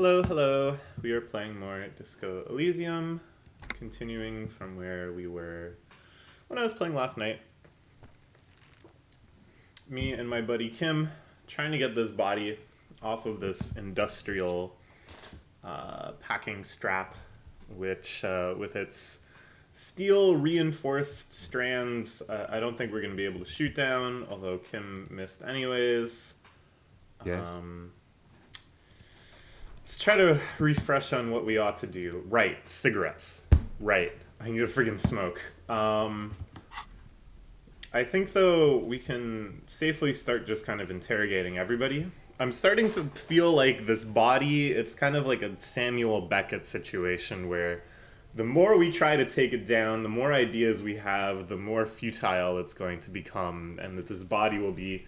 Hello, hello. We are playing more Disco Elysium, continuing from where we were when I was playing last night. Me and my buddy Kim trying to get this body off of this industrial packing strap, which with its steel reinforced strands, I don't think we're going to be able to shoot down, although Kim missed anyways. Yes. Let's try to refresh on what we ought to do. Right, cigarettes. Right, I need to freaking smoke. I think, though, we can safely start just kind of interrogating everybody. I'm starting to feel like this body, it's kind of like a Samuel Beckett situation where the more we try to take it down, the more ideas we have, the more futile it's going to become, and that this body will be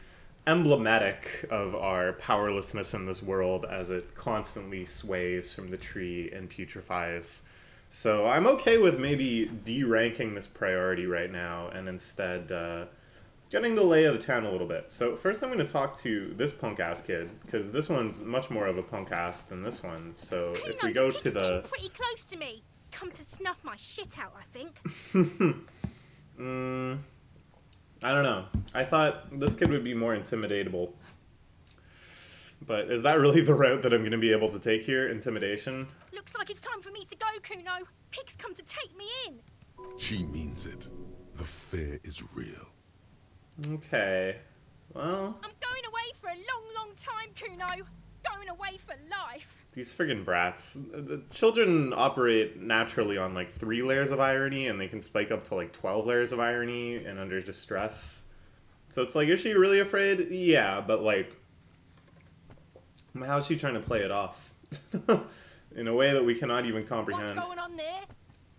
emblematic of our powerlessness in this world as it constantly sways from the tree and putrefies. So I'm okay with maybe de-ranking this priority right now and instead getting the lay of the town a little bit. So first I'm going to talk to this punk-ass kid, because this one's much more of a punk-ass than this one. So if we go to the... pretty close to me. Come to snuff my shit out, I think. I don't know. I thought this kid would be more intimidatable. But is that really the route that I'm going to be able to take here? Intimidation? Looks like it's time for me to go, Kuno. Pig's come to take me in. She means it. The fear is real. Okay. Well... I'm going away for a long, long time, Kuno. Going away for life. These friggin' brats. The children operate naturally on like 3 layers of irony, and they can spike up to like 12 layers of irony and under distress. So it's like, is she really afraid? Yeah, but like, how's she trying to play it off? In a way that we cannot even comprehend. What's going on there?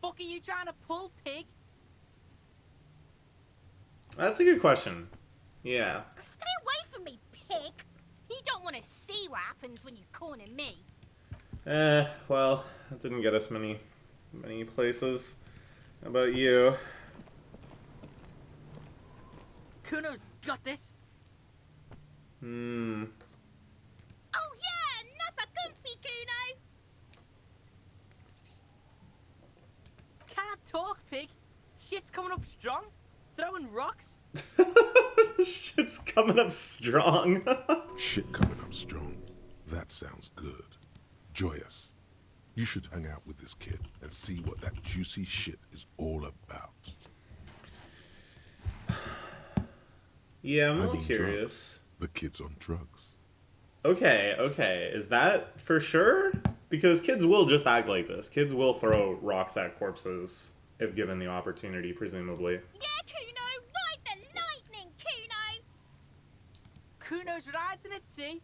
Fuck are you trying to pull, pig? That's a good question. Yeah. Stay away from me, pig. You don't want to see what happens when you corner me. Well, that didn't get us many places. How about you? Kuno's got this. Oh yeah, nappa comfy, Kuno. Can't talk, pig. Shit's coming up strong. Throwing rocks. Shit's coming up strong. Shit coming up strong. That sounds good. Joyous. You should hang out with this kid and see what that juicy shit is all about. Yeah, I'm a I little mean curious. Drugs. The kid's on drugs. Okay. Is that for sure? Because kids will just act like this. Kids will throw rocks at corpses if given the opportunity, presumably. Yeah, Kuno, ride the lightning, Kuno. Kuno's riding it, see?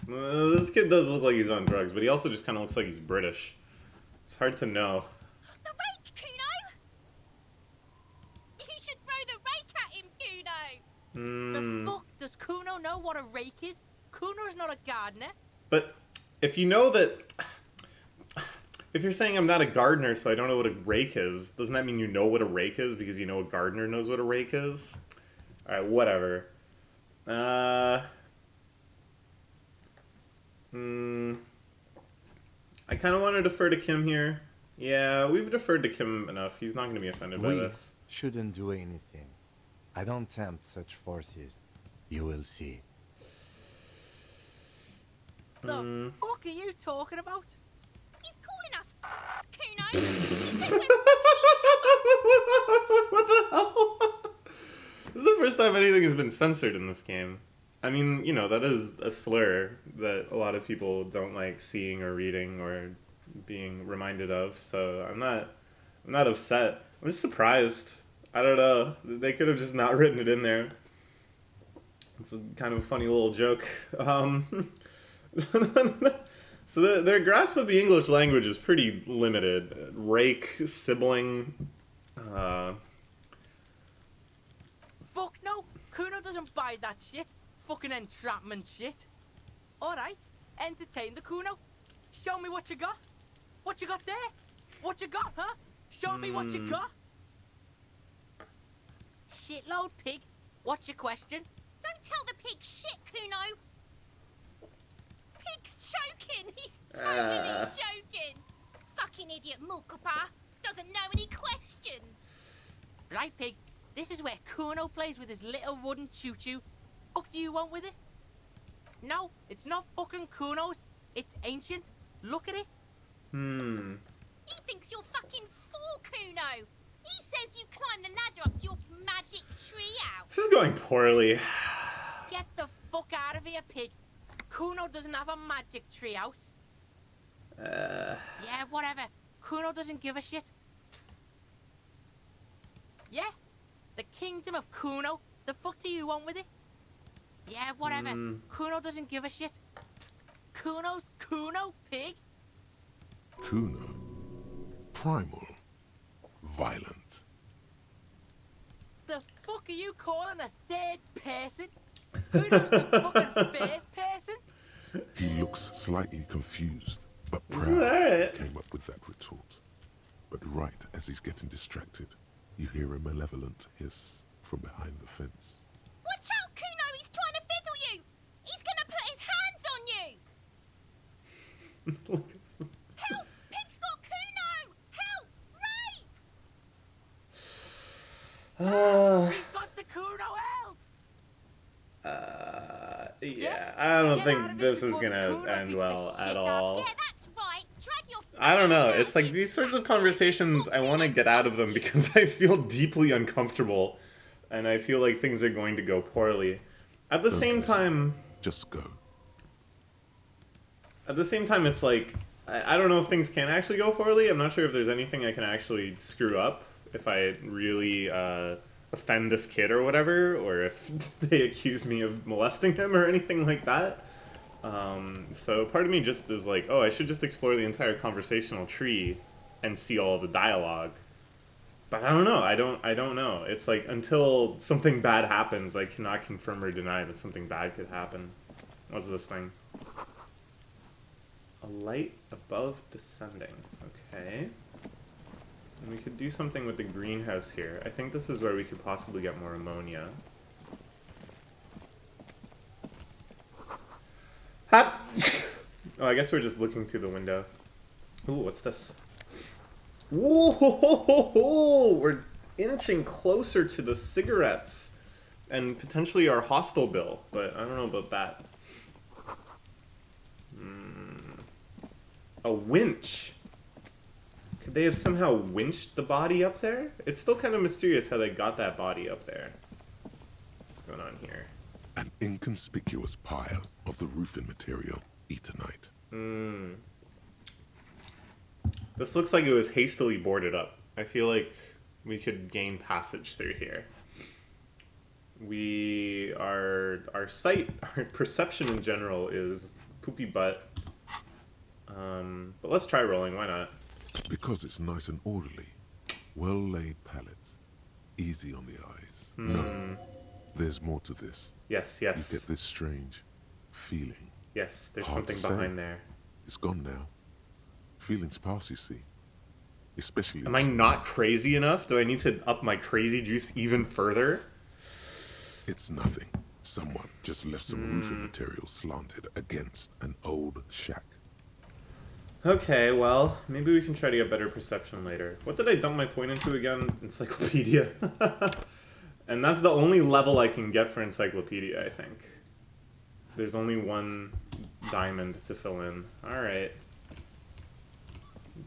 Well, this kid does look like he's on drugs, but he also just kind of looks like he's British. It's hard to know. The rake, Kuno. You should throw the rake at him, Kuno. The fuck does Kuno know what a rake is? Kuno's not a gardener. But if you know that... If you're saying I'm not a gardener, so I don't know what a rake is, doesn't that mean you know what a rake is because you know a gardener knows what a rake is? Alright, whatever. I kind of want to defer to Kim here. Yeah, we've deferred to Kim enough. He's not going to be offended by this. Shouldn't do anything. I don't tempt such forces. You will see. The fuck are you talking about? He's calling us Kuno. He said we're What the hell? This is the first time anything has been censored in this game. I mean, you know, that is a slur that a lot of people don't like seeing or reading or being reminded of, so I'm not upset. I'm just surprised. I don't know. They could have just not written it in there. It's a kind of a funny little joke. So their grasp of the English language is pretty limited. Rake, sibling, Fuck no. Kuno doesn't buy that shit. Fucking entrapment shit. Alright, entertain the Kuno. Show me what you got. What you got there? What you got, huh? Show me what you got. Shitload, pig. What's your question? Don't tell the pig shit, Kuno. is where Kuno plays with his little wooden choo-choo. What do you want with it? No, it's not fucking Kuno's. It's ancient. Look at it. He thinks you're fucking fool, Kuno. He says you climb the ladder up to your magic tree house. This is going poorly. Get the fuck out of here, pig. Kuno doesn't have a magic tree house. Yeah, whatever. Kuno doesn't give a shit. Yeah, the kingdom of Kuno. The fuck do you want with it? Yeah, whatever. Kuno doesn't give a shit. Kuno's Kuno, pig. Kuno. Primal. Violent. The fuck are you calling a third person? Kuno's the fucking first person? He looks slightly confused, but Isn't proud that came up with that retort. But right as he's getting distracted, you hear a malevolent hiss from behind the fence. Watch out, Kuno. He's trying to fiddle you. He's gonna put his hands on you. Help! Pig's got Kuno! Help! Rape! He's got the Kuno help! Yeah, I don't Get out think of it this is before the gonna Kuno end beats the well shit at out. all. Yeah, that's right. Drag your I don't know. fucking It's like head. these sorts of conversations, I want to get out of them because I feel deeply uncomfortable and I feel like things are going to go poorly. At the same listen. time, Just go. it's like, I don't know if things can actually go poorly. I'm not sure if there's anything I can actually screw up if I really offend this kid or whatever, or if they accuse me of molesting him or anything like that. So part of me just is like, oh, I should just explore the entire conversational tree and see all the dialogue. But I don't know. I don't know. It's like until something bad happens, I cannot confirm or deny that something bad could happen. What's this thing? A light above descending. Okay. And we could do something with the greenhouse here. I think this is where we could possibly get more ammonia. Ha! Oh, I guess we're just looking through the window. Ooh, what's this? Whoa! We're inching closer to the cigarettes and potentially our hostel bill, but I don't know about that. A winch. Could they have somehow winched the body up there? It's still kind of mysterious how they got that body up there. What's going on here? An inconspicuous pile of the roofing material, Eternite. This looks like it was hastily boarded up. I feel like we could gain passage through here. Our sight, our perception in general is poopy butt. But let's try rolling, why not? Because it's nice and orderly. Well-laid pallets. Easy on the eyes. No. There's more to this. Yes, You yes. get this strange feeling. Yes, there's Hard to something say. behind there. It's gone now. Feelings pass, you see. Especially... Am I not crazy enough? Do I need to up my crazy juice even further? It's nothing. Someone just left some roofing material slanted against an old shack. Okay, well, maybe we can try to get better perception later. What did I dump my point into again? Encyclopedia. And that's the only level I can get for Encyclopedia, I think. There's only one diamond to fill in. Alright.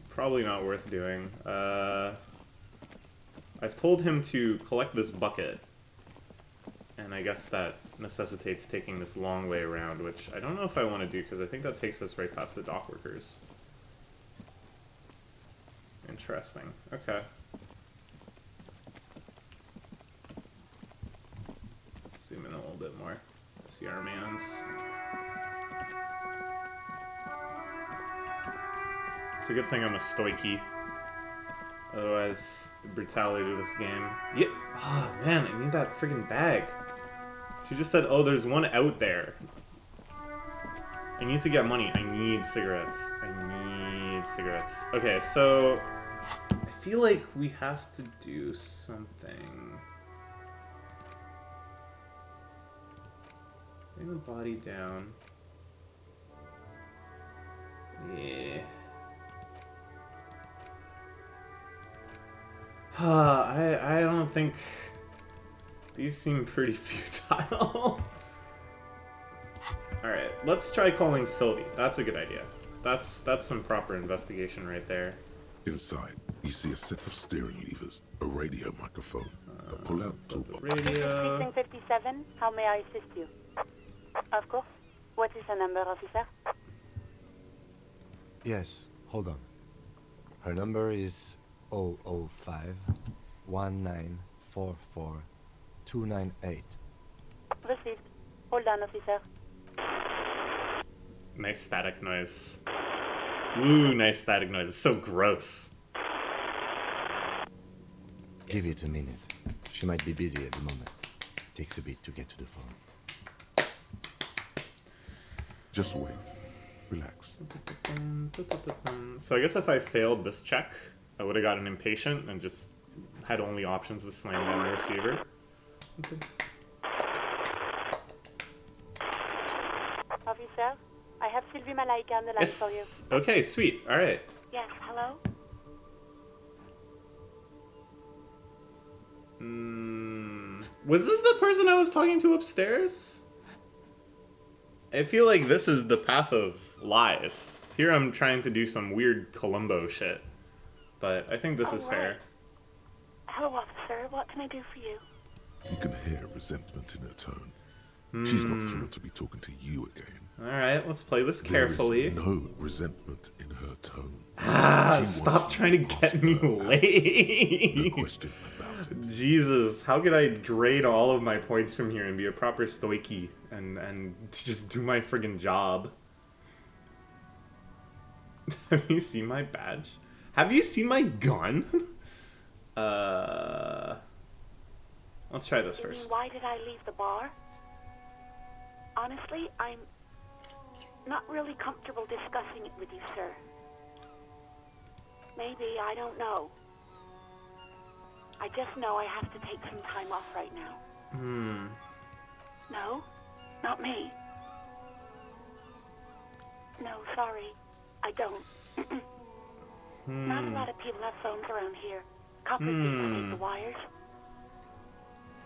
Probably not worth doing. I've told him to collect this bucket. And I guess that necessitates taking this long way around, which I don't know if I want to do, because I think that takes us right past the dock workers. Interesting. Okay. Zoom in a little bit more. See our mans. It's a good thing I'm a stoicie. Otherwise, the brutality of this game. Yeah. Oh man, I need that friggin' bag. She just said, oh, there's one out there. I need to get money. I need cigarettes. I need cigarettes. Okay, so I feel like we have to do something. Bring the body down. Yeah. I don't think These seem pretty futile. Alright, let's try calling Sylvie. That's a good idea. That's some proper investigation right there. Inside, you see a set of steering levers, a radio microphone, a pull-out toolbox. Radio. Precinct 57, how may I assist you? Of course. What is the number, officer? Yes, hold on. Her number is 005 1944 298. Received. Hold on, officer. Nice static noise. Ooh, nice static noise. It's so gross. Give it a minute. She might be busy at the moment. Takes a bit to get to the phone. Just wait. Relax. So I guess if I failed this check, I would have gotten impatient and just had only options to slam down the receiver. Officer, I have Sylvie Malaika on the line for you. Yes. Okay, sweet. All right. Yes, hello? Was this the person I was talking to upstairs? I feel like this is the path of lies. Here I'm trying to do some weird Columbo shit. But I think this is fair. Hello, officer. What can I do for you? You can hear resentment in her tone. She's not thrilled to be talking to you again. Alright, let's play this carefully. There is no resentment in her tone. Ah, She stop wants trying to you get off me her ass. laid. No question about it. Jesus, how could I grade all of my points from here and be a proper stoikie and just do my friggin' job? Have you seen my badge? Have you seen my gun? Let's try this You mean, first. why did I leave the bar? Honestly, I'm not really comfortable discussing it with you, sir. Maybe, I don't know. I just know I have to take some time off right now. No? Not me. No, sorry. I don't. Not a lot of people have phones around here. Coppers just take the wires.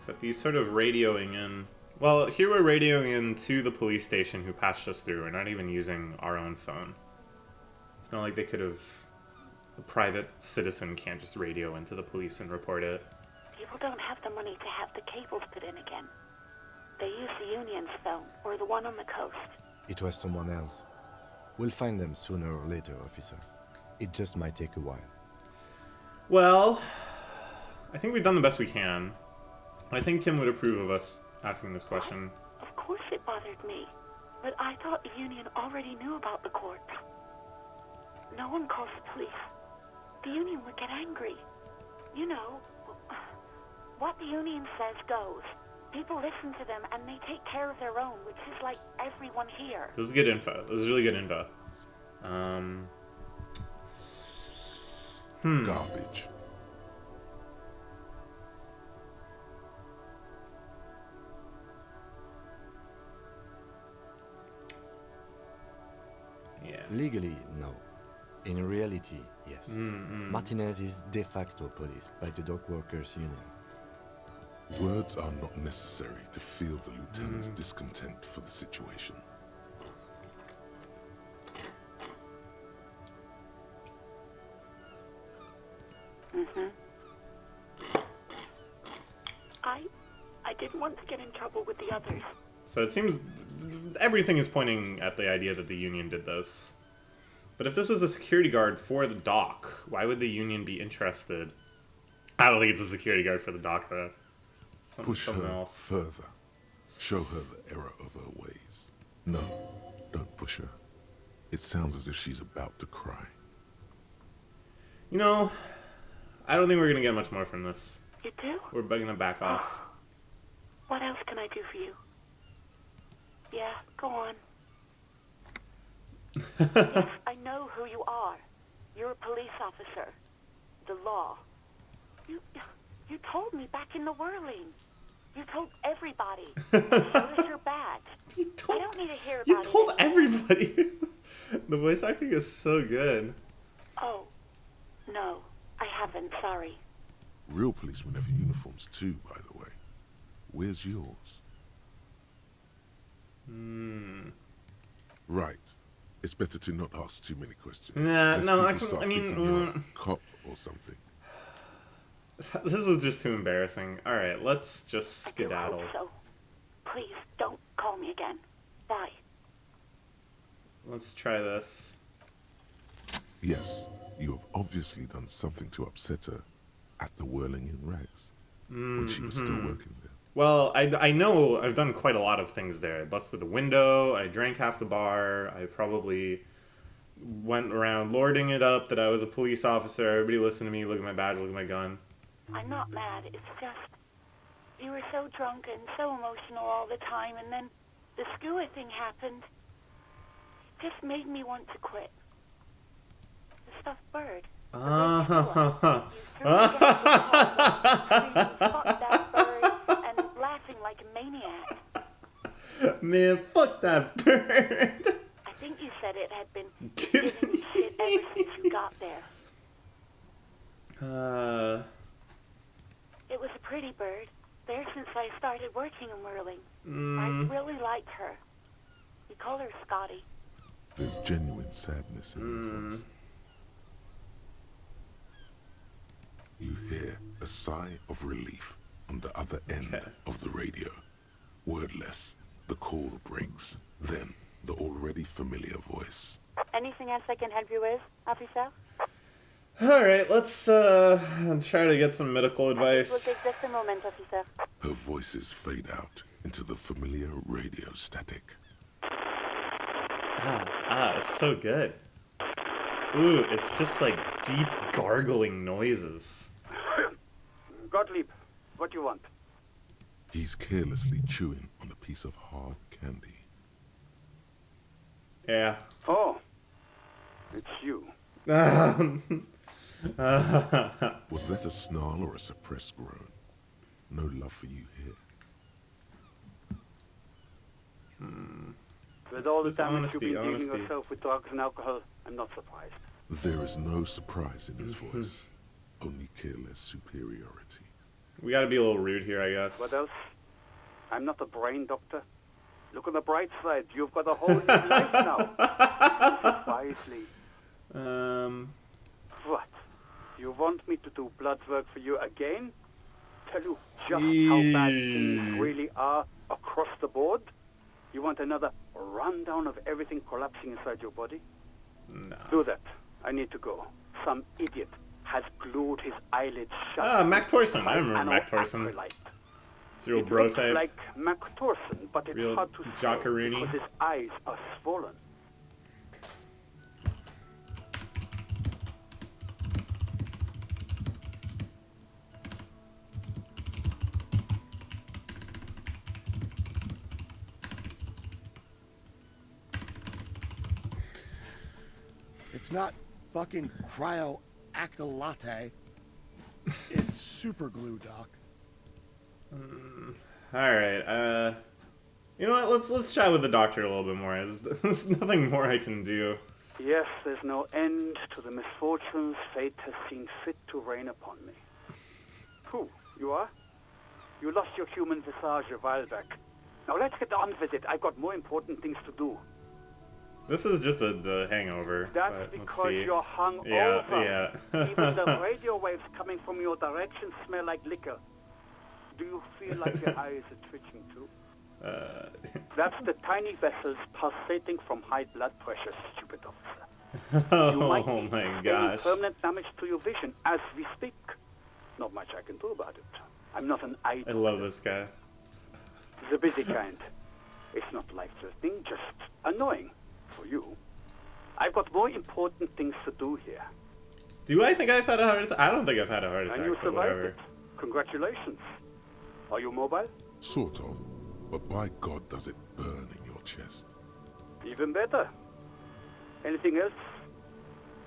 But these sort of radioing in... Well, here we're radioing in to the police station who patched us through. We're not even using our own phone. It's not like they could have... A private citizen can't just radio into the police and report it. People don't have the money to have the cables put in again. They use the Union's phone, or the one on the coast. It was someone else. We'll find them sooner or later, officer. It just might take a while. Well, I think we've done the best we can. I think Kim would approve of us asking this question. Of course it bothered me, but I thought the Union already knew about the court. No one calls the police. The Union would get angry. You know, what the Union says goes. People listen to them and they take care of their own, which is like everyone here. This is good info. This is really good info. Garbage. Yeah. Legally, no. In reality, yes. Martinez is de facto policed by the dock workers' union. Words are not necessary to feel the lieutenant's discontent for the situation. I didn't want to get in trouble with the others. So it seems everything is pointing at the idea that the Union did this. But if this was a security guard for the dock, why would the Union be interested? I don't think it's a security guard for the dock, though. Push Something her else. further. Show her the error of her ways. No, don't push her. It sounds as if she's about to cry. You know, I don't think we're gonna get much more from this. You do? We're gonna back off. What else can I do for you? Yeah, go on. Yes, I know who you are. You're a police officer. The law. You told me back in the whirling. You told everybody. So is your badge. I don't need to hear You about it. told everybody. The voice acting is so good. Oh, no, I haven't. Sorry. Real policemen have uniforms too, by the way. Where's yours? Right. It's better to not ask too many questions. Nah, Lest no, people start thinking you're a cop or something. This is just too embarrassing. Alright, let's just I do skedaddle. hope so. Please don't call me again. Bye. Let's try this. Yes, you have obviously done something to upset her at the Whirling in Rags when she was still working there. Well, I know I've done quite a lot of things there. I busted a window, I drank half the bar, I probably went around lording it up that I was a police officer. Everybody listened to me, look at my badge, look at my gun. I'm not mad. It's just you were so drunk and so emotional all the time, and then the skewer thing happened. It just made me want to quit. The stuffed bird. The big skewer. You threw me against the wall, screaming, "Fuck that bird," and laughing like a maniac. Man, fuck that bird. I think you said it had been giving you shit ever since you got there. It was a pretty bird. There since I started working in whirling. I really liked her. We call her Scotty. There's genuine sadness in her voice. You hear a sigh of relief on the other end of the radio. Wordless, the call breaks. Then, the already familiar voice. Anything else I can help you with, officer? Alright, let's try to get some medical We'll advice. take just a moment, officer. Her voices fade out into the familiar radio static. It's so good. Ooh, it's just like deep gargling noises. Gottlieb, what do you want? He's carelessly chewing on a piece of hard candy. Yeah. Oh, it's you. Was that a snarl or a suppressed groan? No love for you here. With all the Just damage you've been honesty. dealing yourself with drugs and alcohol, I'm not surprised. There is no surprise in his voice, only careless superiority. We gotta be a little rude here, I guess. What else? I'm not a brain doctor. Look on the bright side. You've got a whole new life now. Use it wisely. What? You want me to do blood work for you again? Tell you just how bad things really are across the board? You want another rundown of everything collapsing inside your body? No. Do that. I need to go. Some idiot has glued his eyelids shut. Ah, Mac Torson. I by remember Mac Torson. acrylite. It's a real It bro looks type. like Mac Torson, but it's Real hard to see Jockeroony. because his eyes are swollen. It's not fucking cryo-actylate. It's super glue, Doc. Alright, you know what, let's chat with the doctor a little bit more. There's nothing more I can do. Yes, there's no end to the misfortunes fate has seen fit to rain upon me. Who? You are? You lost your human visage a while back. Now let's get on with it. I've got more important things to do. This is just the hangover. That's but let's because see. you're hung Yeah, over. yeah. Even the radio waves coming from your direction smell like liquor. Do you feel like your eyes are twitching too? That's the tiny vessels pulsating from high blood pressure, stupid officer. You might Oh be my sustaining gosh. permanent damage to your vision as we speak. Not much I can do about it. I'm not an eye I love this guy. The busy kind. It's not life-threatening, just annoying. For you. I've got more important things to do here. Do I think I've had a heart attack? I don't think I've had a heart attack, And you but survived whatever. it. Congratulations. Are you mobile? Sort of, but by God does it burn in your chest. Even better. Anything else?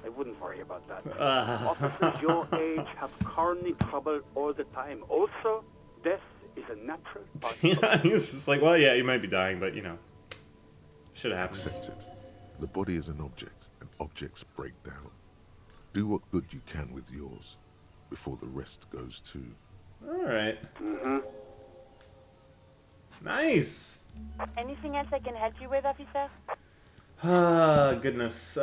I wouldn't worry about that. Officers your age have coronary trouble all the time. Also, death is a natural part of Yeah, he's just like, well, yeah, you might be dying, but, you know, shit happens. Accept it. The body is an object, and objects break down. Do what good you can with yours, before the rest goes too. Alright. Nice! Anything else I can help you with, officer? Ah, goodness.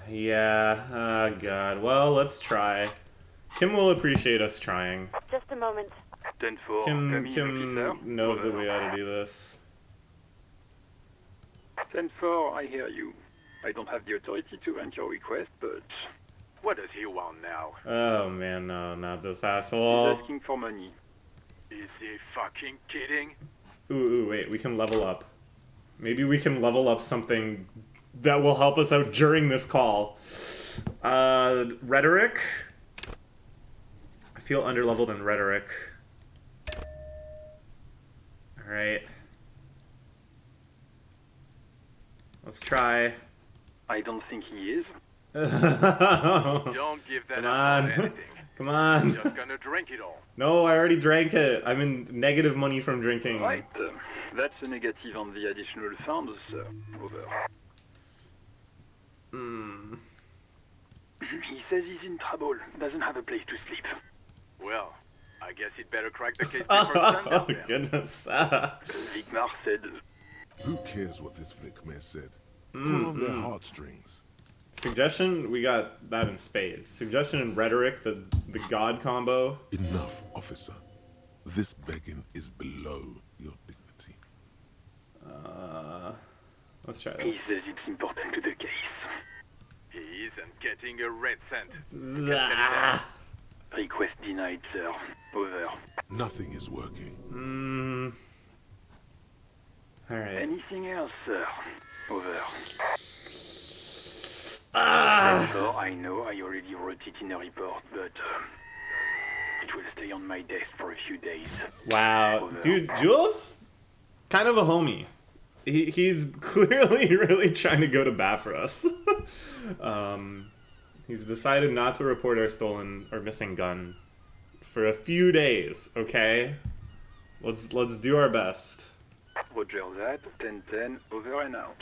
Yeah. Oh, God. Well, let's try. Kim will appreciate us trying. Just a moment. Kim knows that we ought to do this. 10-4, I hear you. I don't have the authority to grant your request, but... What does he want now? Oh, man, no, not this He's asshole. asking for money. Is he fucking kidding? Ooh, wait, we can level up. Maybe we can level up something that will help us out during this call. Rhetoric? I feel underleveled in rhetoric. Alright. Let's try. I don't think he is. Don't give that Come up on. for anything. Come on. Just gonna drink it all. No, I already drank it. I'm in negative money from drinking. Right. That's a negative on the additional funds, over. He says he's in trouble. Doesn't have a place to sleep. Well, I guess he'd better crack the case before sundown. Oh, then. goodness. Vigmar said... Who cares what this Vic Mayor said? Pull on their heartstrings. Suggestion, we got that in spades. Suggestion and rhetoric, the god combo. Enough, officer. This begging is below your dignity. Let's try He this. says it's important to the case. He isn't getting a red cent. Ah. Request denied, sir. Over. Nothing is working. Alright. Anything else, sir? Over. Ah. I know I already wrote it in a report, but it will stay on my desk for a few days. Wow. Dude, Jules, kind of a homie. He's clearly really trying to go to bat for us. He's decided not to report our stolen or missing gun for a few days, okay? Let's do our best. Roger that. 10-10, over and out.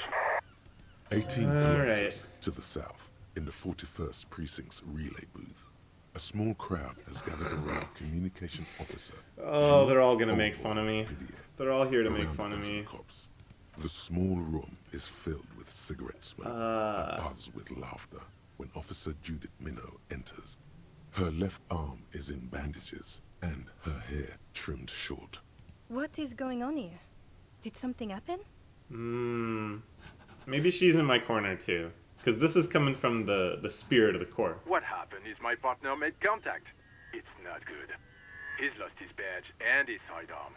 18 All kilometers right. to the south, in the 41st Precinct's relay booth, a small crowd has gathered around communication officer. Oh, they're all gonna make fun of me. Didier, They're all here to around make a fun of dozen me. Cops. The small room is filled with cigarette smoke, abuzz with laughter when Officer Judith Minnow enters. Her left arm is in bandages and her hair trimmed short. What is going on here? Did something happen? Maybe she's in my corner too. Because this is coming from the spirit of the Corps. What happened is my partner made contact. It's not good. He's lost his badge and his sidearm.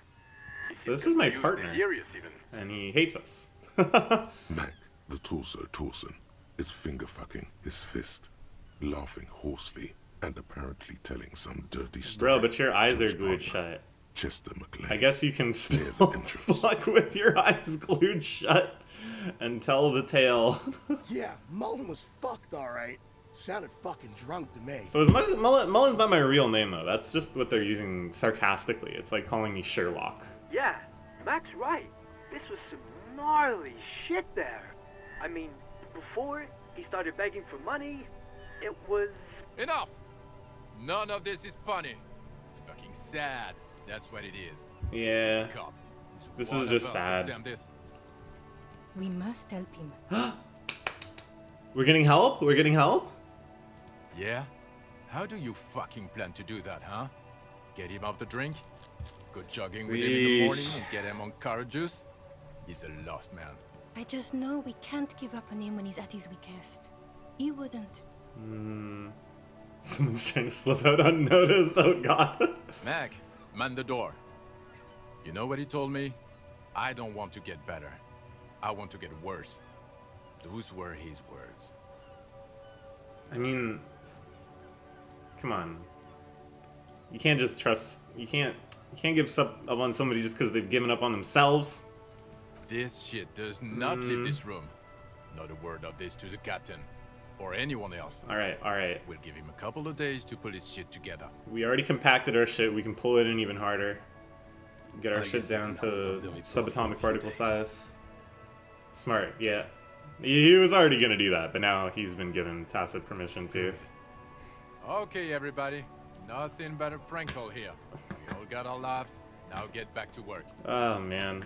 So this is my partner. Delirious even. And he hates us. Mac, the torso Torson, is finger-fucking his fist, laughing hoarsely and apparently telling some dirty story. Bro, but your eyes to are his glued partner, shut. Chester McLean. I guess you can still Near the entrance. fuck with your eyes glued shut and tell the tale. Yeah, Mullen was fucked, alright. Sounded fucking drunk to me. So Mullen's not my real name though. That's just what they're using sarcastically. It's like calling me Sherlock. Yeah, Mac's right. This was some gnarly shit there. I mean, before he started begging for money, it was... Enough! None of this is funny. It's fucking sad. That's what it is. Yeah. Cop. This One is of just us sad. condemn this. We must help him. We're getting help? We're getting help? Yeah? How do you fucking plan to do that, huh? Get him off the drink? Go jogging with him in the morning Yeesh. and get him on carrot juice? He's a lost man. I just know we can't give up on him when he's at his weakest. He wouldn't. Someone's trying to slip out unnoticed. Oh god. Mac, man the door. You know what he told me? I don't want to get better. I want to get worse. Those were his words. I mean, come on. You can't just trust. You can't give up on somebody just because they've given up on themselves. This shit does not leave this room. Not a word of this to the captain. Or anyone else. Alright. We'll give him a couple of days to put his shit together. We already compacted our shit. We can pull it in even harder. Get our I shit guess down we to can hold them for a subatomic few particle days. size. Smart, yeah. He was already gonna do that, but now he's been given tacit permission to. Okay, everybody. Nothing but a prank call here. We all got our laughs. Now get back to work. Oh, man.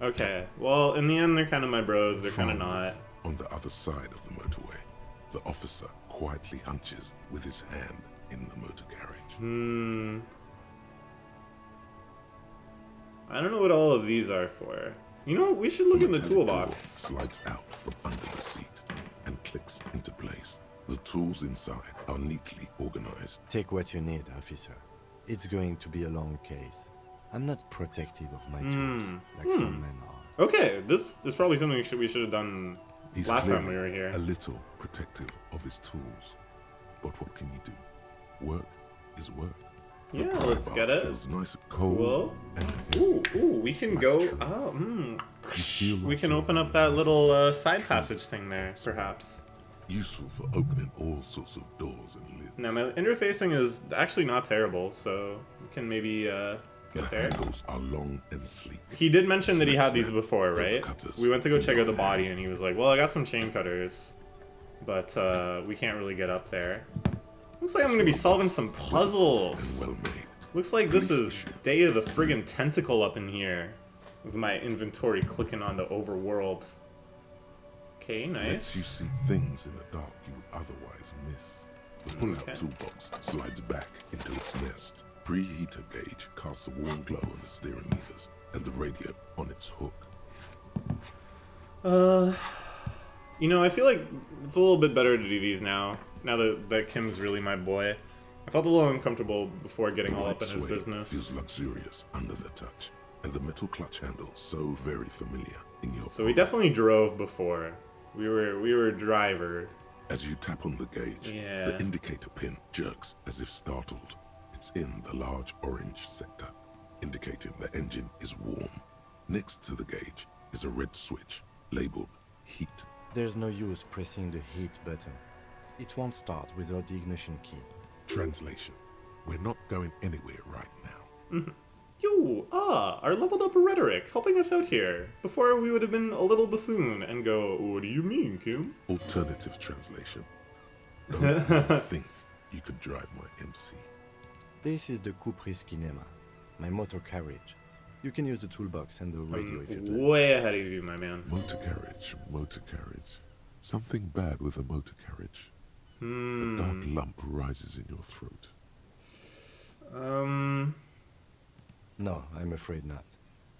Okay. Well, in the end, they're kind of my bros. They're kind of not. On the other side of the motorway, the officer quietly hunches with his hand in the motor carriage. I don't know what all of these are for. You know what? We should look in the toolbox. Slides out from under the seat and clicks into place. The tools inside are neatly organized. Take what you need, officer. It's going to be a long case. I'm not protective of my tools, like some men are. Okay, this is probably something we should have done He's last time we were here. A little protective of his tools. But what can you do? Work is work. Yeah, let's get it. Feels nice and cold. Cool. Ooh, we can go. We can open up that little side passage thing there, perhaps. Useful for opening all sorts of doors and lids. Now, my interfacing is actually not terrible, so we can maybe get there. The handles are long and sleek. He did mention that he had these before, right? We went to go check out the body, and he was like, well, I got some chain cutters, but we can't really get up there. Looks like I'm going to be solving some puzzles. Looks like this is Day of the friggin' Tentacle up in here, with my inventory clicking on the overworld. Okay, nice. Lets you see things in the dark you would otherwise miss. The pull-out toolbox slides back into its nest. Preheater gauge casts a warm glow on the steering levers and the radio on its hook. You know, I feel like it's a little bit better to do these now that Kim's really my boy. I felt a little uncomfortable before getting all up in his business. Feels luxurious under the touch, and the metal clutch handle so very familiar in your So we definitely drove before. We were driver. As you tap on the gauge, the indicator pin jerks as if startled. It's in the large orange sector, indicating the engine is warm. Next to the gauge is a red switch labeled heat. There's no use pressing the heat button. It won't start without the ignition key. Translation: we're not going anywhere right now. Our leveled up rhetoric helping us out here. Before we would have been a little buffoon and go, what do you mean, Kim? Alternative translation: don't even think you can drive my MC. This is the Caprice Kinema, my motor carriage. You can use the toolbox and the radio if you'd like. Way ahead of you, my man. Motor carriage. Something bad with a motor carriage. A dark lump rises in your throat. No, I'm afraid not.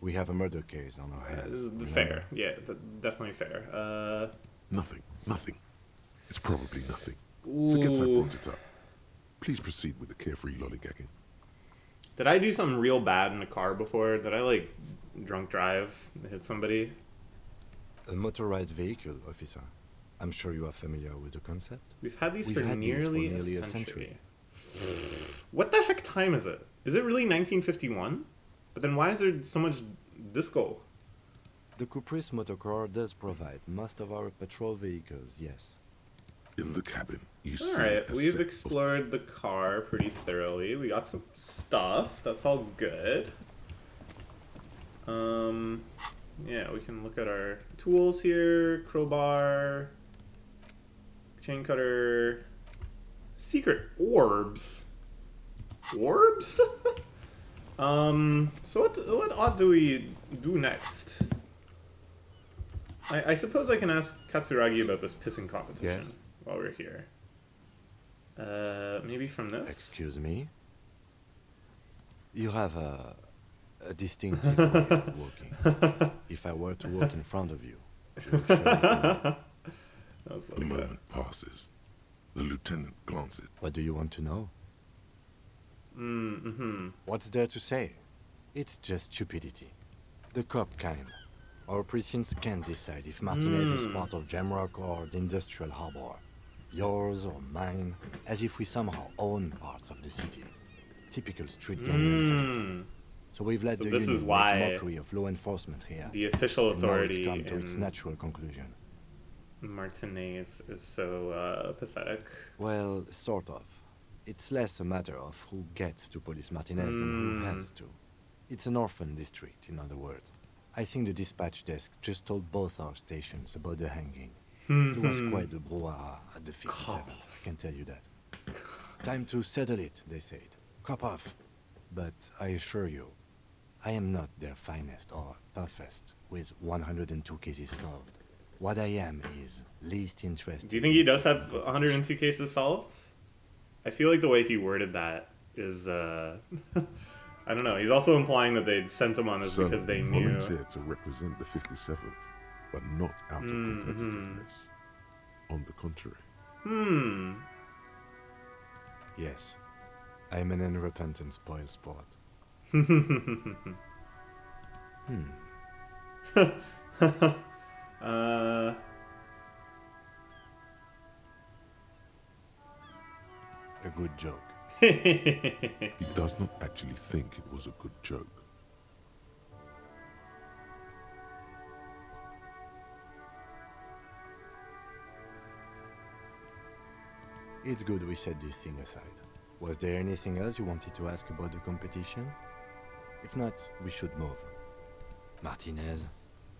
We have a murder case on our hands. Fair. Yeah, definitely fair. Nothing. It's probably nothing. Forget I brought it up. Please proceed with the carefree lollygagging. Did I do something real bad in a car before? Did I, like, drunk drive and hit somebody? A motorized vehicle, officer. I'm sure you are familiar with the concept. We've had these for nearly a century. What the heck time is it? Is it really 1951? But then why is there so much disco? The Caprice motorcar does provide most of our patrol vehicles, yes. In the cabin, you see. Alright, we've explored the car pretty thoroughly. We got some stuff. That's all good. Yeah, we can look at our tools here. Crowbar. Chain cutter. Secret orbs. Orbs? So what ought do we do next? I suppose I can ask Katsuragi about this pissing competition while we're here. Maybe from this? Excuse me? You have a distinctive way of walking. If I were to walk in front of you, you would surely know. A moment passes. The lieutenant glances. What do you want to know? What's there to say? It's just stupidity. The cop kind. Our precincts can't decide if Martinez is part of Jamrock or the industrial harbor. Yours or mine, as if we somehow own parts of the city. Typical street gang mentality. So we've let the union make mockery of law enforcement here. The official authority now it's come to its natural conclusion. Martinez is so pathetic. Well, sort of. It's less a matter of who gets to police Martinez than who has to. It's an orphan district, in other words. I think the dispatch desk just told both our stations about the hanging. There was quite the brouhaha at the 57th, I can tell you that. Time to settle it, they said. Cop off. But I assure you, I am not their finest or toughest, with 102 cases solved. What I am is least interested. Do you think he does have 102 cases solved? I feel like the way he worded that is, I don't know. He's also implying that they'd sent him on this because they knew. Volunteered to represent the 57th, but not out of competitiveness. On the contrary. Yes, I'm an unrepentant spoil sport. A good joke. He does not actually think it was a good joke. It's good we set this thing aside. Was there anything else you wanted to ask about the competition? If not, we should move. Martinez?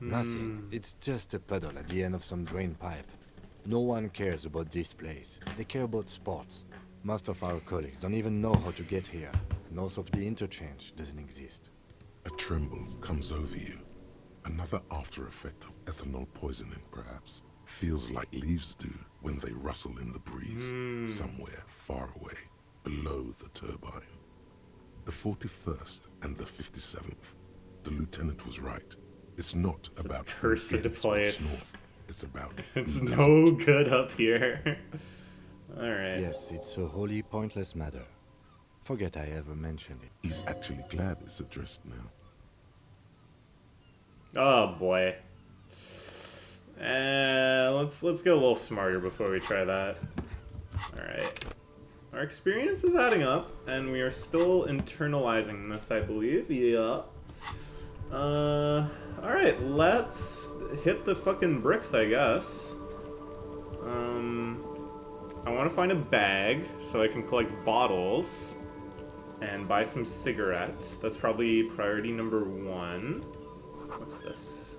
Nothing. It's just a puddle at the end of some drain pipe. No one cares about this place. They care about sports. Most of our colleagues don't even know how to get here. North of the interchange doesn't exist. A tremble comes over you. Another after effect of ethanol poisoning, perhaps. Feels like leaves do when they rustle in the breeze, somewhere far away, below the turbine. The 41st and the 57th. The lieutenant was right. It's not about cursed place. It's about it's no good up here. Alright. Yes, it's a wholly pointless matter. Forget I ever mentioned it. He's actually glad it's addressed now. Oh boy. Let's get a little smarter before we try that. Alright. Our experience is adding up, and we are still internalizing this, I believe. Yeah. Alright, let's hit the fucking bricks, I guess. I want to find a bag so I can collect bottles and buy some cigarettes. That's probably priority number 1. What's this?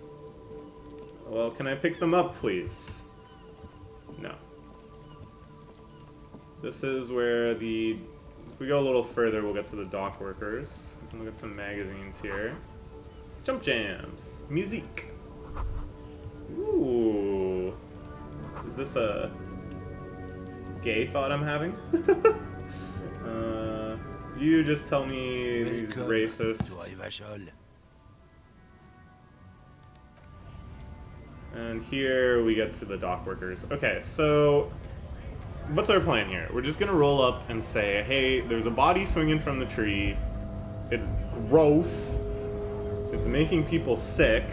Well, can I pick them up, please? No. This is where the... If we go a little further, we'll get to the dock workers. We can look at some magazines here. Jump jams. Music. Ooh. Is this a gay thought I'm having? You just tell me he's racist. And here we get to the dock workers. Okay, so what's our plan here? We're just gonna roll up and say, hey, there's a body swinging from the tree. It's gross. It's making people sick.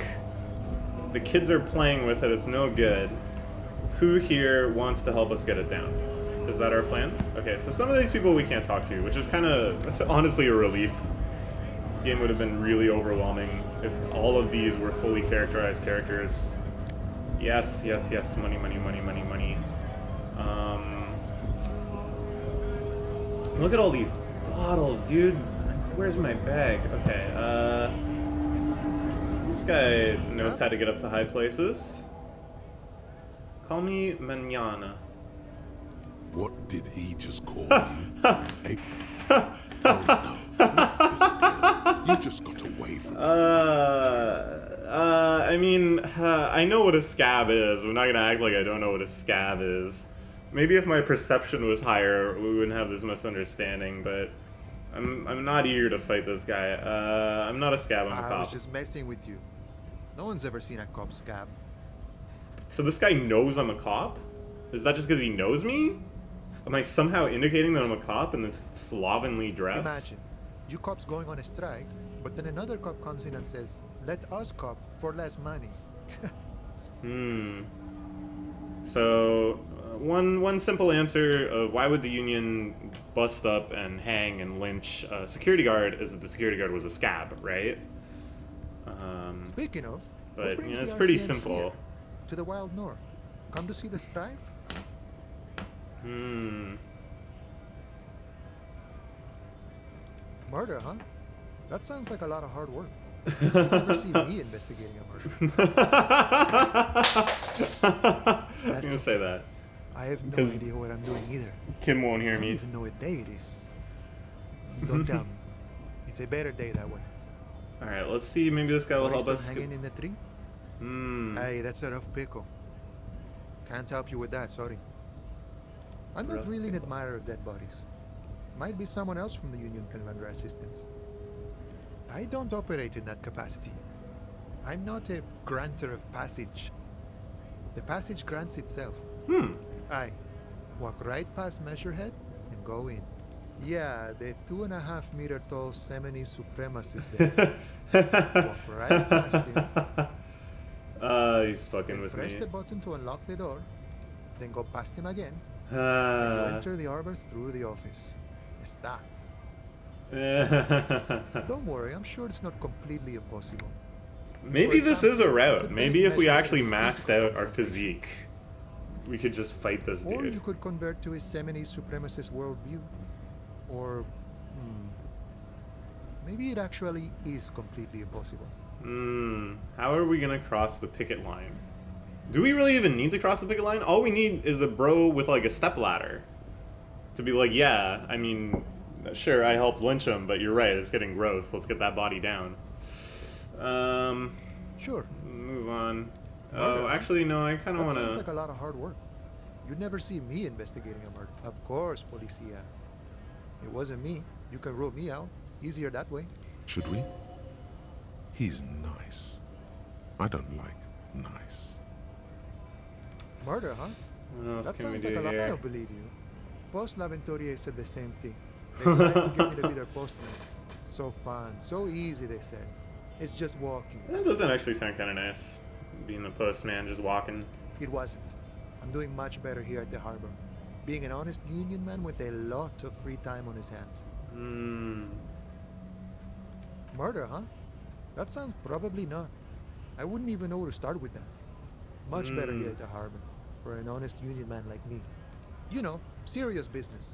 The kids are playing with it. It's no good. Who here wants to help us get it down? Is that our plan? Okay, so some of these people we can't talk to, which is kind of, honestly, a relief. This game would have been really overwhelming if all of these were fully characterized characters. Yes, yes, yes. Money, money, money, money, money. Look at all these bottles, dude. Where's my bag? Okay, this guy knows how to get up to high places. Call me Mañana. What did he just call you? Hey. Oh, no. You just got away from I mean, I know what a scab is. I'm not gonna act like I don't know what a scab is. Maybe if my perception was higher, we wouldn't have this misunderstanding, but I'm not eager to fight this guy. I'm not a scab, I'm a cop. I was just messing with you. No one's ever seen a cop scab. So this guy knows I'm a cop? Is that just because he knows me? Am I somehow indicating that I'm a cop in this slovenly dress? Imagine, you cops going on a strike, but then another cop comes in and says, let us cop for less money. So, one simple answer of why would the union bust up and hang and lynch a security guard is that the security guard was a scab, right? Speaking of, but you know, it's pretty simple. Here, to the Wild North. Come to see the strife? Murder, huh? That sounds like a lot of hard work. You've never seen me investigating a murder. I'm gonna say that. I have no 'Cause idea what I'm doing either. Kim won't hear I don't me. even know what day it is. Don't tell me. It's a better day that way. Alright, let's see. Maybe this guy will help Bodies us. still hanging in the tree? Hey, that's a rough pickle. Can't help you with that, sorry. I'm not Rough really an admirer of dead bodies. Might be someone else from the Union can render assistance. I don't operate in that capacity. I'm not a granter of passage. The passage grants itself. I walk right past Measurehead and go in. Yeah, the 2.5 meter tall Semini supremacist there. Walk right past him. He's fucking Then with press me. the button to unlock the door. Then go past him again. And you Ah. enter the arbor through the office. Está. Don't worry, I'm sure it's not completely impossible. Maybe For this is a example, route. the Maybe best if we measure actually of maxed physical out our physique, we could just fight this Or you dude. could convert to a Semini supremacist worldview. Or, maybe it actually is completely impossible. How are we gonna cross the picket line? Do we really even need to cross the picket line? All we need is a bro with like a step ladder to be like, yeah, I mean, sure, I helped lynch him, but you're right, it's getting gross. Let's get that body down. Sure. Move on. Murder, Oh, huh? actually, no, I kind of That want sounds to. like a lot of hard work. You'd never see me investigating a murder. Of course, Policia. It wasn't me. You can rule me out. Easier that way. Should we? He's nice. I don't like nice. Murder, huh? What else That can we sounds do like a lot. I here? don't believe you. Post Laventurier said the same thing. They tried to get me to be their postman. So fun, so easy, they said. It's just walking. That doesn't actually sound kind of nice. Being the postman, just walking. It wasn't. I'm doing much better here at the harbor. Being an honest union man with a lot of free time on his hands. Murder, huh? That sounds probably not. I wouldn't even know where to start with that. Much better here at the harbor, for an honest union man like me. You know, serious business.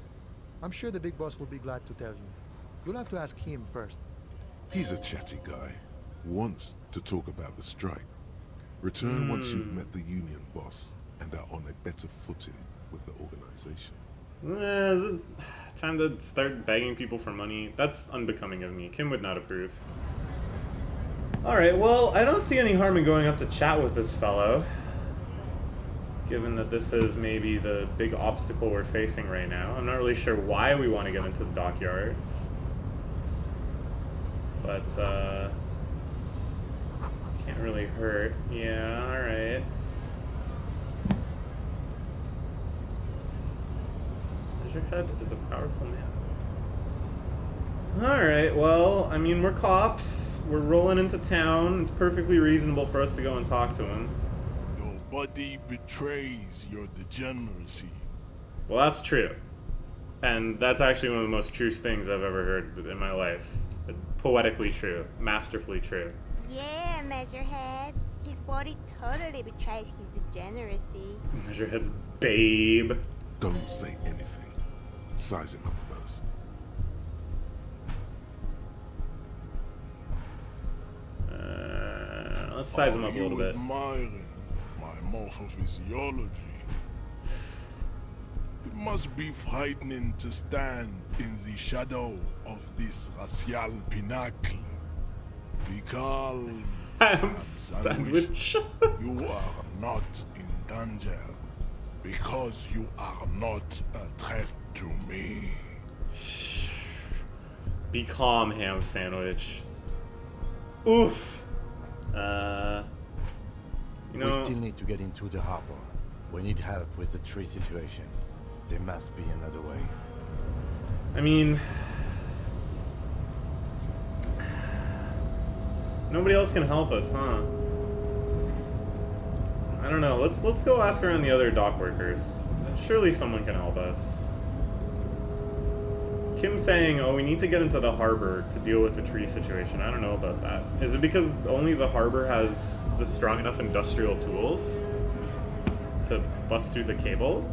I'm sure the big boss will be glad to tell you. You'll have to ask him first. He's a chatty guy. Wants to talk about the strike. Return once you've met the union boss and are on a better footing with the organization. Is it time to start begging people for money? That's unbecoming of me. Kim would not approve. Alright, well, I don't see any harm in going up to chat with this fellow. Given that this is maybe the big obstacle we're facing right now. I'm not really sure why we want to get into the dockyards. But, can't really hurt. Yeah, alright. Measurehead is a powerful man. Alright, well, I mean, we're cops. We're rolling into town. It's perfectly reasonable for us to go and talk to him. Your body betrays your degeneracy. Well, that's true. And that's actually one of the most true things I've ever heard in my life. Poetically true. Masterfully true. Yeah, Measurehead. His body totally betrays his degeneracy. Measurehead's babe. Don't say anything. Size him up first. Let's size him up a little bit. Admiring my morphophysiology. It must be frightening to stand in the shadow of this racial pinnacle. Because Ham sandwich. you are not in danger. Because you are not a threat to me. Be calm, ham sandwich. Oof. You know, we still need to get into the harbor. We need help with the tree situation. There must be another way. I mean, nobody else can help us, huh? I don't know. Let's go ask around the other dock workers. Surely someone can help us. Kim's saying, oh, we need to get into the harbor to deal with the tree situation. I don't know about that. Is it because only the harbor has the strong enough industrial tools to bust through the cable?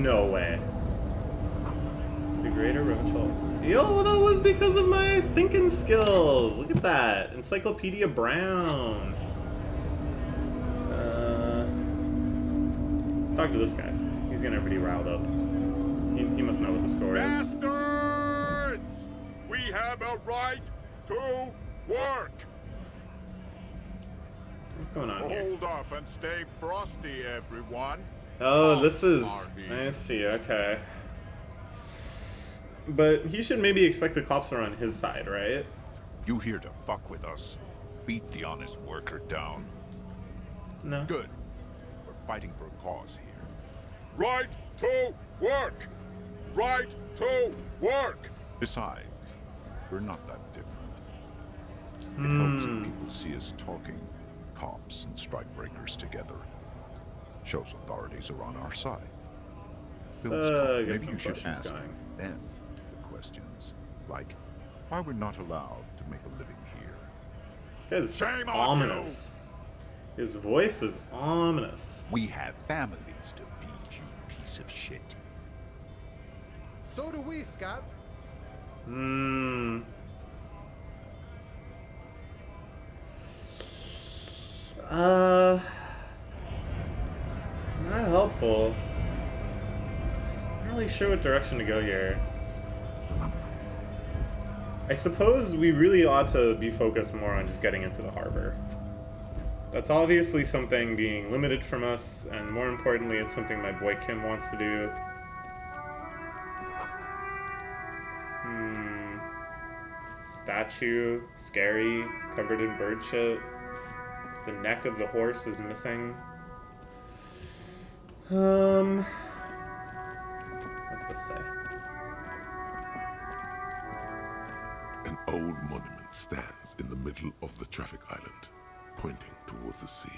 No way. The Greater Revachol. Yo, that was because of my thinking skills. Look at that. Encyclopedia Brown. Let's talk to this guy. He's getting everybody riled up. He must know what the score is. Bastards! We have a right to work! What's going on here? Hold up and stay frosty, everyone. Oh, this is... I see, okay. But he should maybe expect the cops are on his side, right? You here to fuck with us? Beat the honest worker down. No. Good. We're fighting for a cause here. Right to work! Right to work! Besides, we're not that different. It helps if people see us talking, cops and strikebreakers together. Shows authorities are on our side. Maybe you should ask them the questions, like why we're not allowed to make a living here. This guy's ominous. His voice is ominous. We have families to feed, you piece of shit. So do we, Scott. Not helpful. Not really sure what direction to go here. I suppose we really ought to be focused more on just getting into the harbor. That's obviously something being limited from us, and more importantly, it's something my boy Kim wants to do. Statue, scary, covered in bird shit. The neck of the horse is missing. What's this say? An old monument stands in the middle of the traffic island, pointing toward the sea.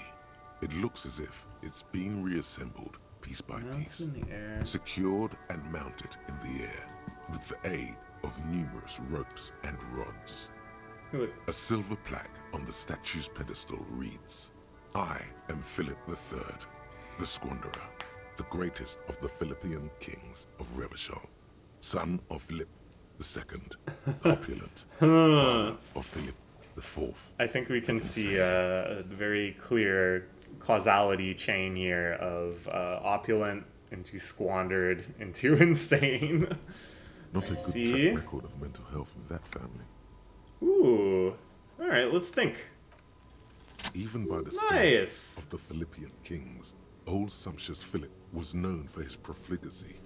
It looks as if it's being reassembled piece by piece, in the air. secured and mounted in the air with the aid of numerous ropes and rods. A silver plaque on the statue's pedestal reads, "I am Philip III, the Squanderer, the greatest of the Philippian kings of Revachol, son of Philip II, opulent, father of Philip IV." I think we can see a very clear causality chain here of opulent into squandered into insane. Not a good track record of mental health in that family. Ooh. Alright, let's think. Even by the standards of the Philippian kings, old sumptuous Philip was known for his profligacy.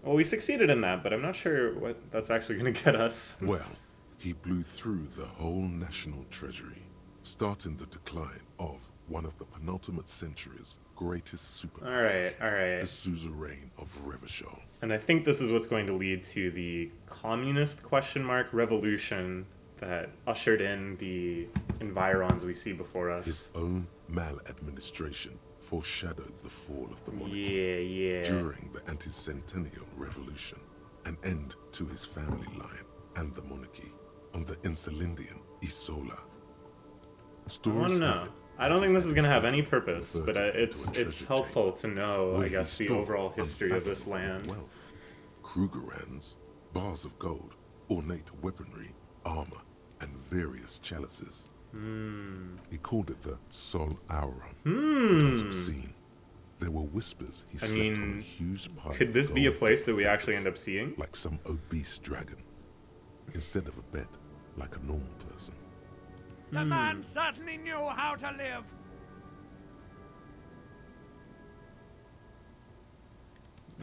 Well, we succeeded in that, but I'm not sure what that's actually going to get us. Well, he blew through the whole national treasury, starting the decline of one of the penultimate century's greatest superpowers, alright. the suzerain of Revachol. And I think this is what's going to lead to the communist revolution that ushered in the environs we see before us. His own maladministration foreshadowed the fall of the monarchy during the Anti-Centennial Revolution, an end to his family line and the monarchy on the Insulindian Isola. I want to know. I don't think this is going to have any purpose, but it's helpful to know, I guess, the overall history of this land. Krugerrands, bars of gold, ornate weaponry, armor, and various chalices. He called it the Sol Auron. It was obscene. There were whispers he slept on a huge pile. Could this be a place that we actually end up seeing? Like some obese dragon. Instead of a bed, like a normal person. The man certainly knew how to live.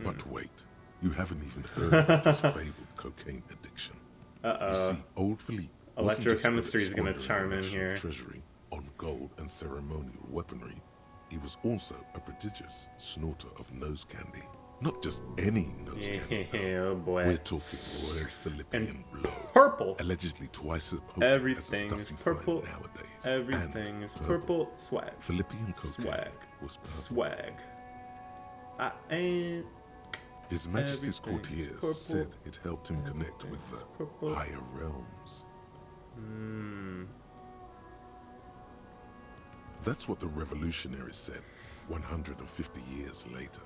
But wait, you haven't even heard of his fabled cocaine addiction. You see, old Philippe electrochemistry is going to charm in here. Treasury on gold and ceremonial weaponry. He was also a prodigious snorter of nose candy. Not just any nose candy. Oh boy. We're talking royal Philippian blow. Purple. Allegedly twice as potent as the stuff you purple. find nowadays. Everything is purple. Swag. Philippian cocaine was purple. Swag. His Majesty's courtiers said it helped him connect with the higher realms. That's what the revolutionaries said 150 years later.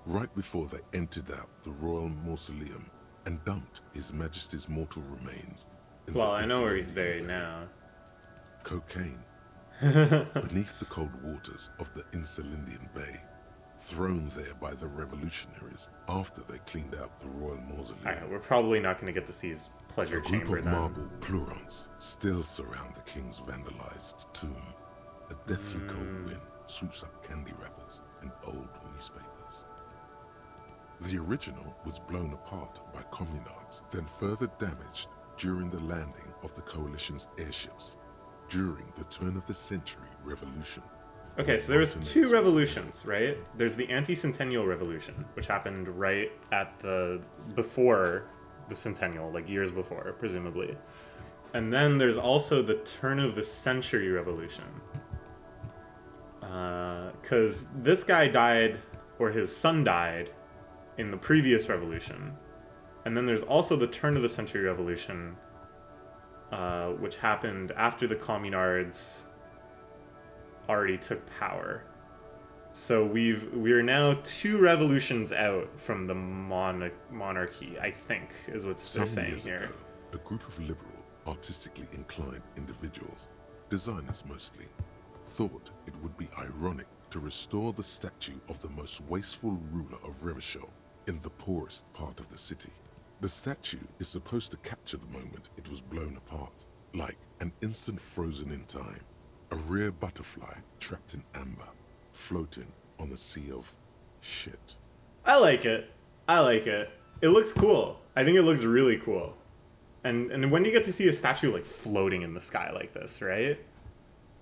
right before they emptied out the royal mausoleum and dumped His Majesty's mortal remains in Well, the I know where he's Anti-Centennial buried Bay. now. Cocaine. Beneath the cold waters of the Anti-Centennial Bay, thrown there by the revolutionaries after they cleaned out the royal mausoleum. Alright, we're probably not going to get to see his pleasure A group chamber of then. marble pleurons still surround the king's vandalized tomb. A deathly cold wind sweeps up candy wrappers and old newspapers. The original was blown apart by communards, then further damaged during the landing of the coalition's airships during the turn-of-the-century revolution. Okay, so there was two revolutions, right? There's the Anti-Centennial Revolution, which happened right at before the Centennial, like years before, presumably. And then there's also the turn-of-the-century revolution. Because this guy died, or his son died, in the previous revolution. And then there's also the turn-of-the-century revolution, which happened after the communards already took power. So we're now 2 revolutions out from the monarchy, I think, is what they're saying years here. ago, a group of liberal, artistically inclined individuals, designers mostly, thought it would be ironic to restore the statue of the most wasteful ruler of Revachol in the poorest part of the city. The statue is supposed to capture the moment it was blown apart, like an instant frozen in time, a rare butterfly trapped in amber, floating on a sea of shit. I like it. I like it. It looks cool. I think it looks really cool. And when do you get to see a statue like floating in the sky like this, right?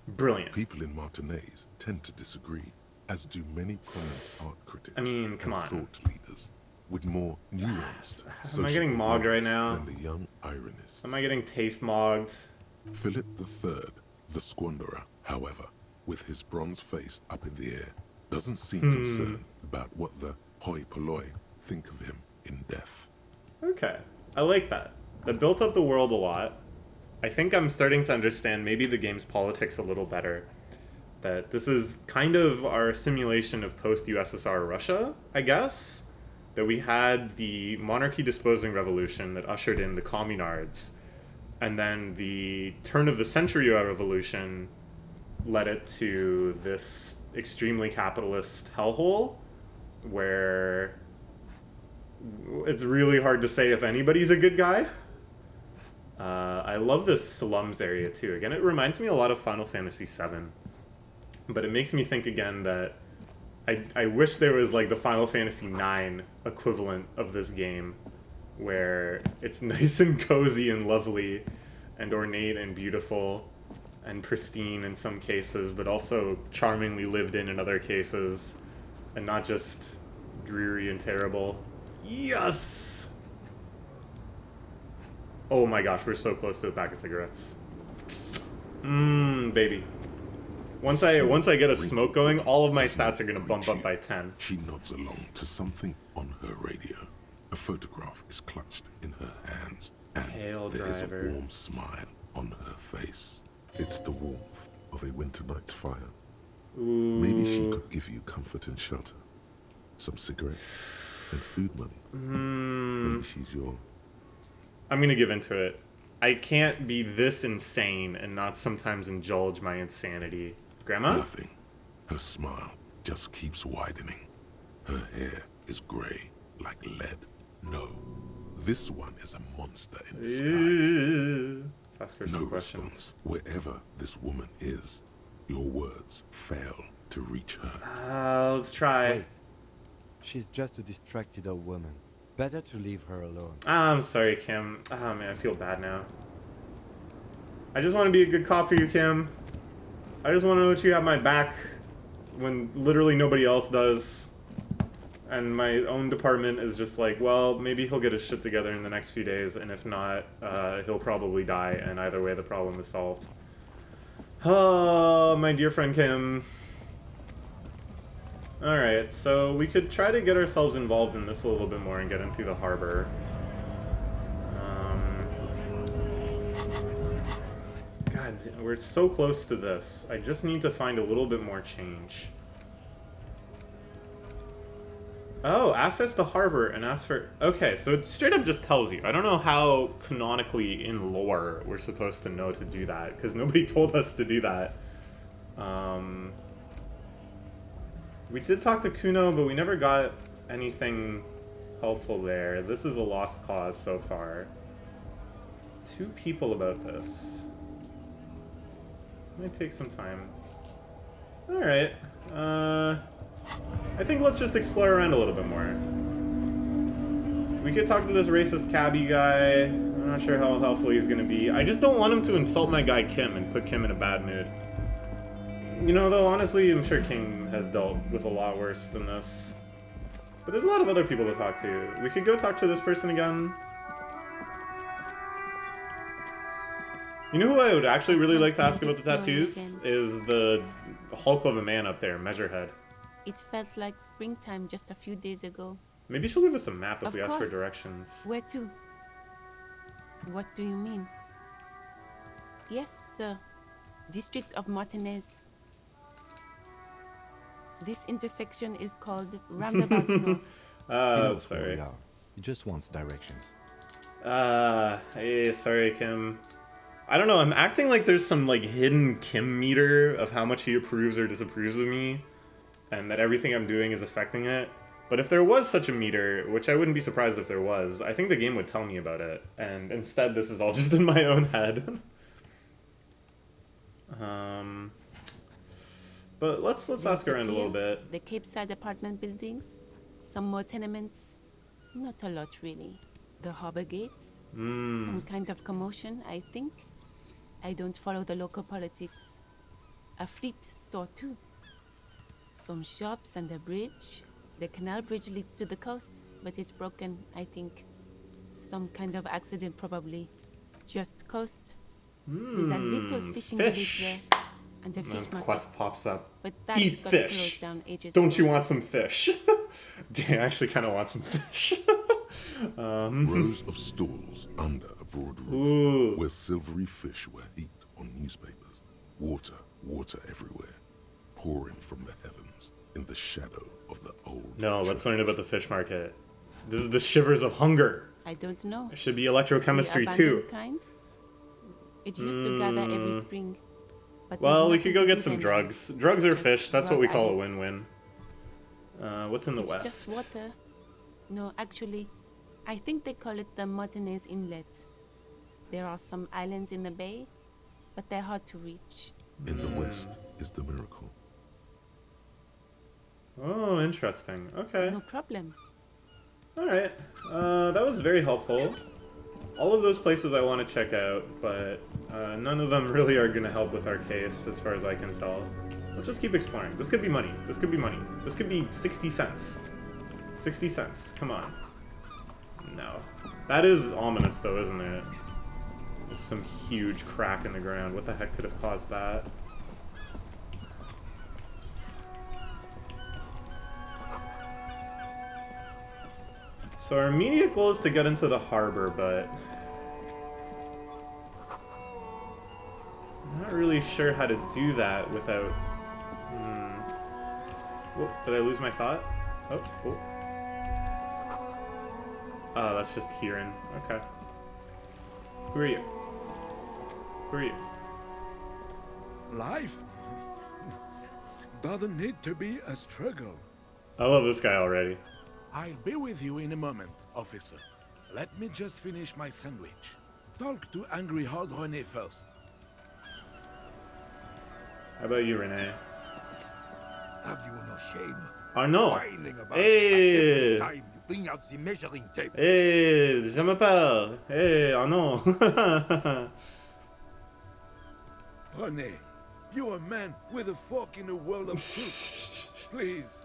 Brilliant. People in Martinaise tend to disagree, as do many prominent art critics I mean, come and on. thought leaders, with more nuanced Am I getting mogged right now? than the young ironists. Am I getting taste mogged? Philip III, the squanderer, however, with his bronze face up in the air, doesn't seem concerned about what the hoi polloi think of him in death. Okay. I like that. That built up the world a lot. I think I'm starting to understand maybe the game's politics a little better. That this is kind of our simulation of post-USSR Russia, I guess. That we had the monarchy disposing revolution that ushered in the communards. And then the turn-of-the-century revolution led it to this extremely capitalist hellhole where it's really hard to say if anybody's a good guy. I love this slums area too. Again, it reminds me a lot of Final Fantasy VII. But it makes me think again that I wish there was like the Final Fantasy IX equivalent of this game where it's nice and cozy and lovely and ornate and beautiful and pristine in some cases, but also charmingly lived in other cases, and not just dreary and terrible. Yes! Oh my gosh, we're so close to a pack of cigarettes. Baby. Once I get a smoke going, all of my stats are gonna bump up by 10. She nods along to something on her radio. A photograph is clutched in her hands, and Hail there is a driver. warm smile on her face. It's the warmth of a winter night's fire. Maybe she could give you comfort and shelter, some cigarettes, and food money. Maybe she's your... I'm gonna give into it. I can't be this insane and not sometimes indulge my insanity. Grandma? Nothing. Her smile just keeps widening. Her hair is grey, like lead. No, this one is a monster in disguise. Let's ask her No some questions. response. Wherever this woman is, your words fail to reach her. Let's try. Wait. She's just a distracted old woman. Better to leave her alone. I'm sorry, Kim. Oh man, I feel bad now. I just want to be a good cop for you, Kim. I just want to know that you have my back when literally nobody else does. And my own department is just like, well, maybe he'll get his shit together in the next few days, and if not, he'll probably die, and either way the problem is solved. Oh, my dear friend Kim. Alright, so we could try to get ourselves involved in this a little bit more and get into the harbor. God, we're so close to this. I just need to find a little bit more change. Oh, access the harbor and ask for... Okay, so it straight up just tells you. I don't know how canonically in lore we're supposed to know to do that, because nobody told us to do that. We did talk to Kuno, but we never got anything helpful there. This is a lost cause so far. 2 people about this. Might take some time. Alright. I think let's just explore around a little bit more. We could talk to this racist cabbie guy. I'm not sure how helpful he's gonna be. I just don't want him to insult my guy Kim and put Kim in a bad mood. You know, though, honestly, I'm sure King has dealt with a lot worse than this. But there's a lot of other people to talk to. We could go talk to this person again. You know who I would actually really like to ask about the tattoos? Is the hulk of a man up there, Measurehead. It felt like springtime just a few days ago. Maybe she'll give us a map if Of we ask for course. directions. Where to? What do you mean? Yes, sir. District of Martinez. This intersection is called Roundabout North. He knows sorry. where we are. He just wants directions. Hey, sorry, Kim. I don't know, I'm acting like there's some, like, hidden Kim meter of how much he approves or disapproves of me, and that everything I'm doing is affecting it. But if there was such a meter, which I wouldn't be surprised if there was, I think the game would tell me about it, and instead this is all just in my own head. But let's ask around a little bit. The Cape Side apartment buildings. Some more tenements. Not a lot, really. The harbor gates. Some kind of commotion, I think. I don't follow the local politics. A fleet store, too. Some shops and a bridge. The canal bridge leads to the coast, but it's broken, I think. Some kind of accident, probably. Just coast. There's a little fishing village there. And a fish market. Quest pops up. But that's Eat got fish. closed down ages Don't ago. you want some fish? Damn, I actually kind of want some fish. Rows of stalls under a broad roof, where silvery fish were heaped on newspapers. Water, water everywhere, pouring from the heavens in the shadow of the old. No, let's learn about the fish market. This is the shivers of hunger. I don't know. It should be electrochemistry The too. abandoned kind? It used to gather every spring. But Well, there's we could go nothing to get eat some anymore. drugs. Drugs or fish, that's what we raw call a eggs. win-win. What's in the It's west? just water. No, actually, I think they call it the Martinez Inlet. There are some islands in the bay, but they're hard to reach. In the west is the miracle. Oh, interesting. Okay. No problem. Alright. That was very helpful. All of those places I want to check out, but none of them really are going to help with our case, as far as I can tell. Let's just keep exploring. This could be money. This could be money. This could be 60 cents. 60 cents. Come on. No. That is ominous, though, isn't it? There's some huge crack in the ground. What the heck could have caused that? So our immediate goal is to get into the harbor, but I'm not really sure how to do that without... Whoop, did I lose my thought? Oh, oh. Oh, that's just hearing. Okay. Who are you? Who are you? Life doesn't need to be a struggle. I love this guy already. I'll be with you in a moment, officer. Let me just finish my sandwich. Talk to Angry Hog René first. How about you, Renee? Have you no shame? Oh no! Whining about Hey! every time you bring out the measuring tape. Hey, je m'appelle! Hey, oh no! René, you're a man with a fork in a world of truth. Please,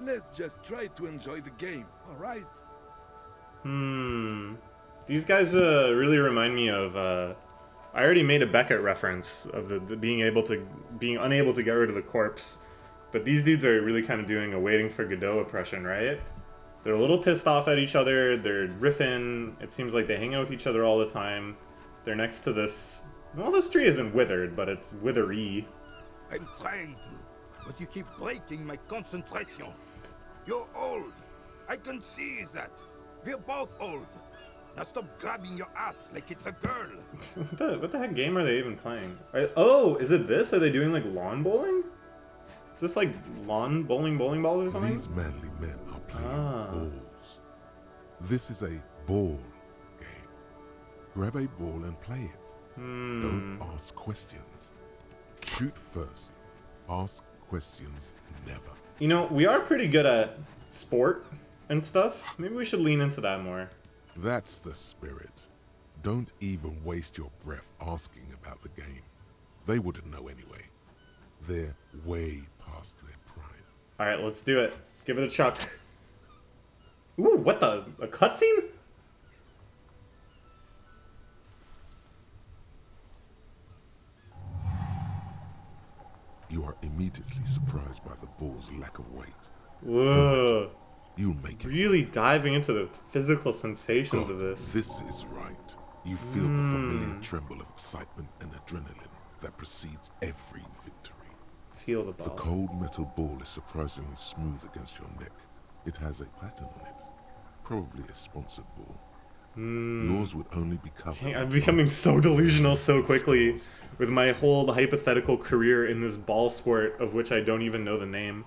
let's just try to enjoy the game, alright? These guys really remind me of, I already made a Beckett reference of the being unable to get rid of the corpse. But these dudes are really kind of doing a Waiting for Godot impression, right? They're a little pissed off at each other, they're riffing, it seems like they hang out with each other all the time. They're next to this... Well, this tree isn't withered, but it's withery. I'm trying to, but you keep breaking my concentration. You're old. I can see that. We're both old. Now stop grabbing your ass like it's a girl. What the heck game are they even playing? Oh, is it this? Are they doing like lawn bowling? Is this like lawn bowling balls or something? These manly men are playing balls. This is a ball game. Grab a ball and play it. Don't ask questions. Shoot first. Ask questions never. You know, we are pretty good at sport and stuff. Maybe we should lean into that more. That's the spirit. Don't even waste your breath asking about the game. They wouldn't know anyway. They're way past their prime. Alright, let's do it. Give it a chuck. Ooh, what the? A cutscene? You are immediately surprised by the ball's lack of weight. Whoa. You make it. Really diving into the physical sensations of this. This is right. You feel the familiar tremble of excitement and adrenaline that precedes every victory. Feel the ball. The cold metal ball is surprisingly smooth against your neck. It has a pattern on it. Probably a sponsored ball. Yours would only be covered. Dang, I'm becoming so delusional so quickly with my whole hypothetical career in this ball sport of which I don't even know the name.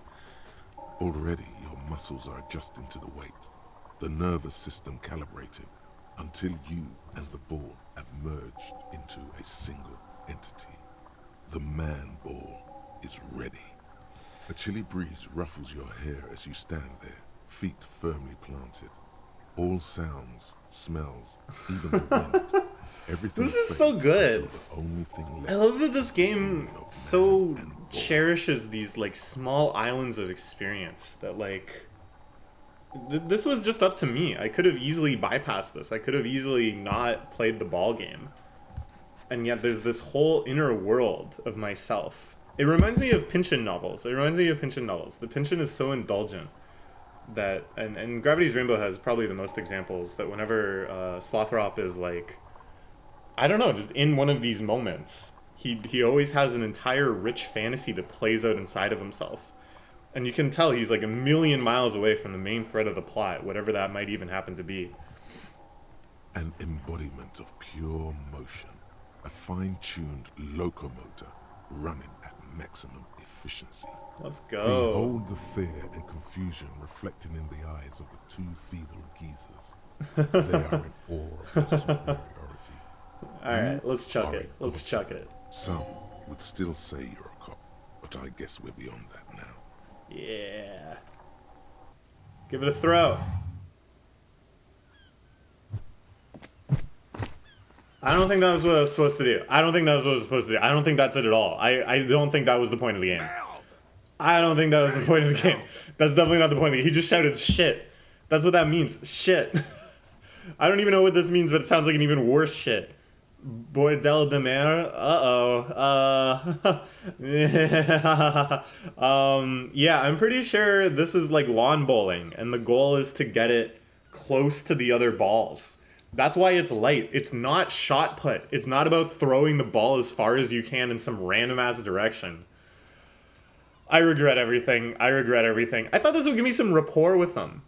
Already, your muscles are adjusting to the weight. The nervous system calibrated until you and the ball have merged into a single entity. The man ball is ready. A chilly breeze ruffles your hair as you stand there, feet firmly planted. All sounds, smells, even the wind. Everything. This is so good. The only thing left. I love that this game so cherishes these like small islands of experience that like this was just up to me. I could have easily bypassed this. I could have easily not played the ball game. And yet there's this whole inner world of myself. It reminds me of Pynchon novels. The Pynchon is so indulgent that, and Gravity's Rainbow has probably the most examples that whenever Slothrop is like, I don't know, just in one of these moments, he always has an entire rich fantasy that plays out inside of himself. And you can tell he's like a million miles away from the main thread of the plot, whatever that might even happen to be. An embodiment of pure motion. A fine-tuned locomotor running at maximum efficiency. Let's go. Behold the fear and confusion reflected in the eyes of the two feeble geezers. They are in awe of their superiority. Alright, let's chuck it. Let's chuck it. Some would still say you're a cop, but I guess we're beyond that now. Yeah. Give it a throw. I don't think that was what I was supposed to do. I don't think that's it at all. I don't think that was the point of the game. I don't think that was the point of the game. That's definitely not the point of the game. He just shouted shit. That's what that means. Shit. I don't even know what this means, but it sounds like an even worse shit. Bordel de mer? Yeah, I'm pretty sure this is like lawn bowling, and the goal is to get it close to the other balls. That's why it's light. It's not shot put. It's not about throwing the ball as far as you can in some random ass direction. I regret everything. I thought this would give me some rapport with them.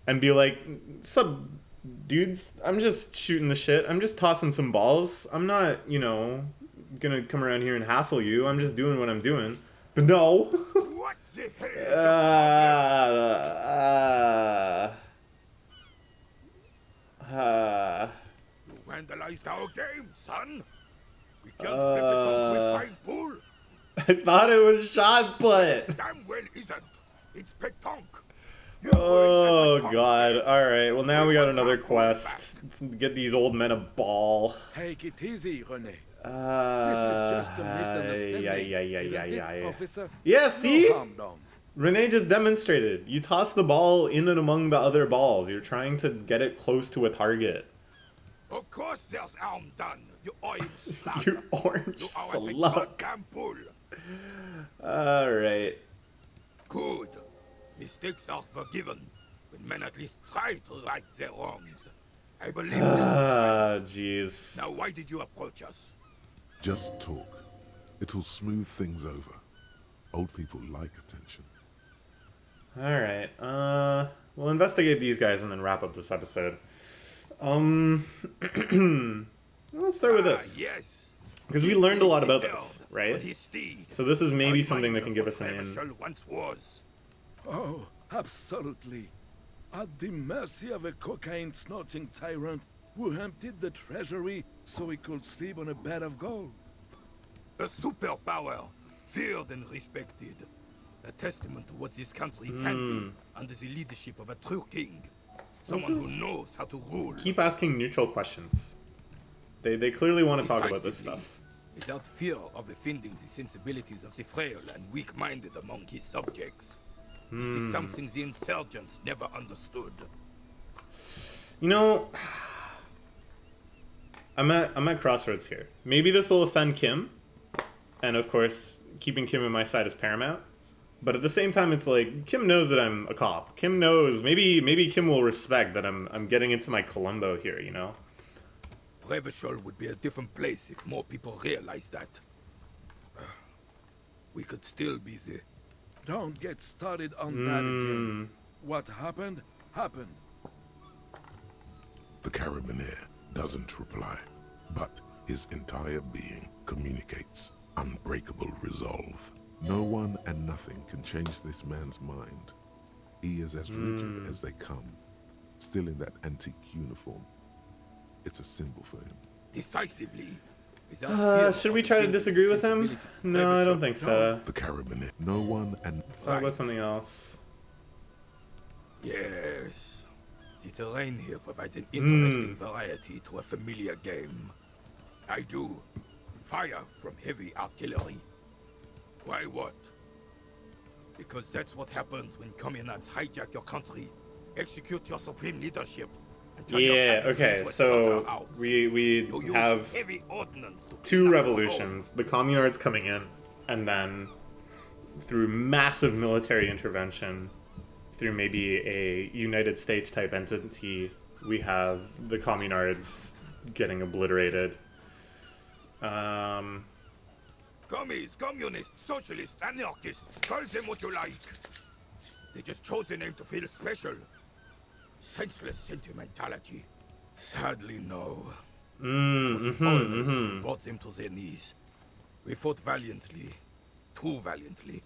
And be like, sup, dudes? I'm just shooting the shit. I'm just tossing some balls. I'm not, you know, gonna come around here and hassle you. I'm just doing what I'm doing. But no. What the hell? You vandalized our game, son. We can't flip it onto a fine pool. I thought it was shot put. Damn well isn't. It's petanque. Oh god. Alright, well now we got another quest. Get these old men a ball. Take it easy, René. This is just a misunderstanding. Yeah. Officer? Yeah, see? No harm done. René just demonstrated. You toss the ball in and among the other balls. You're trying to get it close to a target. Of course there's harm done, you orange slug. You orange slug. Alright. Good. Mistakes are forgiven when men at least try to right their wrongs. I believe you. Jeez. Now why did you approach us? Just talk. It'll smooth things over. Old people like attention. Alright, well, investigate these guys and then wrap up this episode. Let's start with this. Yes. Because we learned a lot about this, right? So this is maybe something that can give us an in. Once was. Oh, absolutely. At the mercy of a cocaine-snorting tyrant who emptied the treasury so he could sleep on a bed of gold. A superpower, feared and respected. A testament to what this country can be under the leadership of a true king. Someone who knows how to rule. Keep asking neutral questions. They clearly want to talk about this stuff. Without fear of offending the sensibilities of the frail and weak-minded among his subjects. This is something the insurgents never understood. You know, I'm at crossroads here. Maybe this will offend Kim, and of course, keeping Kim on my side is paramount. But at the same time, it's like Kim knows that I'm a cop. Kim knows. Maybe Kim will respect that I'm getting into my Columbo here. You know. Revachol would be a different place if more people realized that. We could still be there. Don't get started on that again. What happened, happened. The Carabiner doesn't reply, but his entire being communicates unbreakable resolve. No one and nothing can change this man's mind. He is as rigid as they come, still in that antique uniform. It's a symbol for him. Decisively. Should we try to disagree with him? No, I don't think so. The Carabiner. No one and... Talk about something else. Yes. The terrain here provides an interesting variety to a familiar game. I do. Fire from heavy artillery. Why what? Because that's what happens when communards hijack your country, execute your supreme leadership. Yeah, okay, so we have two revolutions, the communards coming in, and then through massive military intervention, through maybe a United States type entity, we have the communards getting obliterated. Commies, communists, socialists, anarchists, call them what you like. They just chose the name to feel special. Senseless sentimentality. Sadly, no. It was the foreigners who brought them to their knees. We fought valiantly. Too valiantly.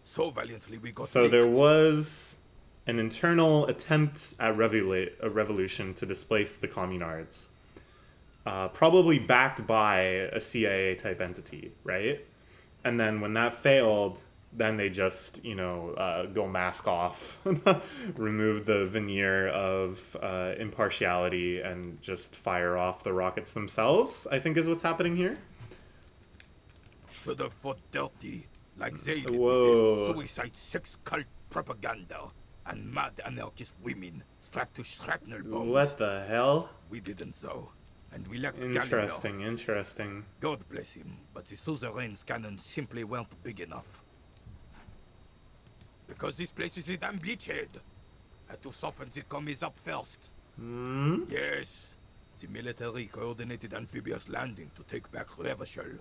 So valiantly we got So there was an internal attempt at a revolution to displace the communards. Probably backed by a CIA type entity, right? And then when that failed, then they just, go mask off, remove the veneer of impartiality, and just fire off the rockets themselves, I think is what's happening here. Should have fought dirty, like they did with their suicide sex cult propaganda and mad anarchist women strapped to shrapnel bombs. What the hell? We didn't so. And we lacked Interesting. God bless him, but the suzerain's cannons simply weren't big enough. Because this place is a damn beachhead. Had to soften the commies up first. Yes. The military coordinated amphibious landing to take back Revachol.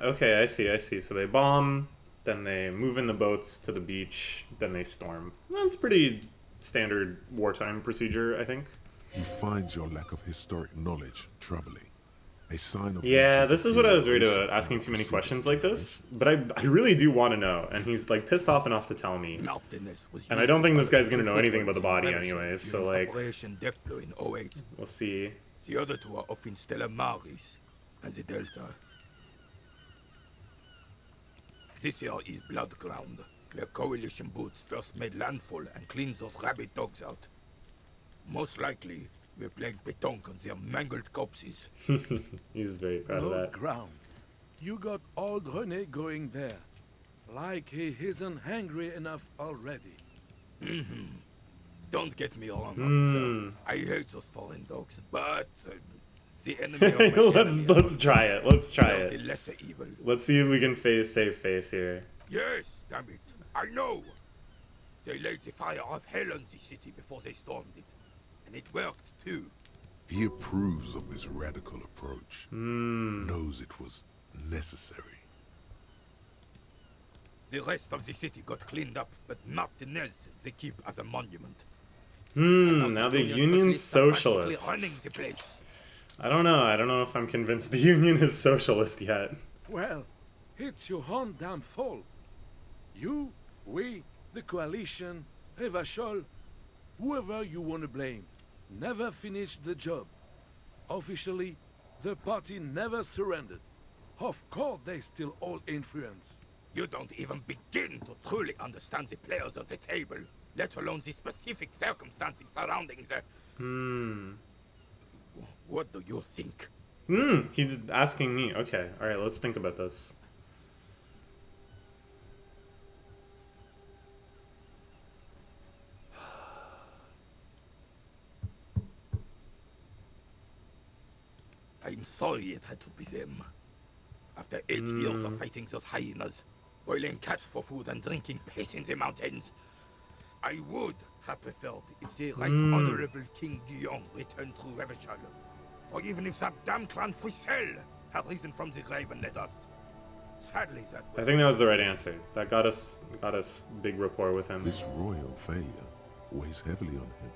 Okay, I see. So they bomb, then they move in the boats to the beach, then they storm. That's pretty standard wartime procedure, I think. He finds your lack of historic knowledge troubling. A sign of... Yeah, this is what I was worried about, asking too many questions like this. But I really do want to know, and he's like pissed off enough to tell me. And I don't think this guy's gonna know anything about the body anyways, so like... We'll see. The other two are off in Stella Maris and the Delta. This here is Blood Ground, where coalition boats first made landfall and cleaned those rabid dogs out. Most likely, we're playing pétanque on their mangled corpses. He's very proud of that. Ground. You got old René going there. Like he isn't hungry enough already. Don't get me wrong, officer. I hate those foreign dogs, but the enemy of my let's try it. Let's try the it. lesser evil. Let's see if we can save face here. Yes, damn it. I know. They laid the fire of hell on the city before they stormed it. And it worked, too. He approves of this radical approach. Knows it was necessary. The rest of the city got cleaned up, but Martinez they keep as a monument. Now the Union's socialist. I don't know. I don't know if I'm convinced the Union is socialist yet. Well, it's your own damn fault. You, we, the coalition, Revachol, whoever you want to blame, never finished the job. Officially, the party never surrendered. Of course, they still all influence. You don't even begin to truly understand the players at the table, let alone the specific circumstances surrounding the... What do you think? He's asking me. Okay, alright, let's think about this. I'm sorry it had to be them. After 8 years of fighting those hyenas, boiling cats for food and drinking piss in the mountains, I would have preferred if the Right Honorable King Guillaume returned to Revachol, or even if that damn clan Frisell had risen from the grave and led us. Sadly, that was... I think that was the right answer. That got us big rapport with him. This royal failure weighs heavily on him.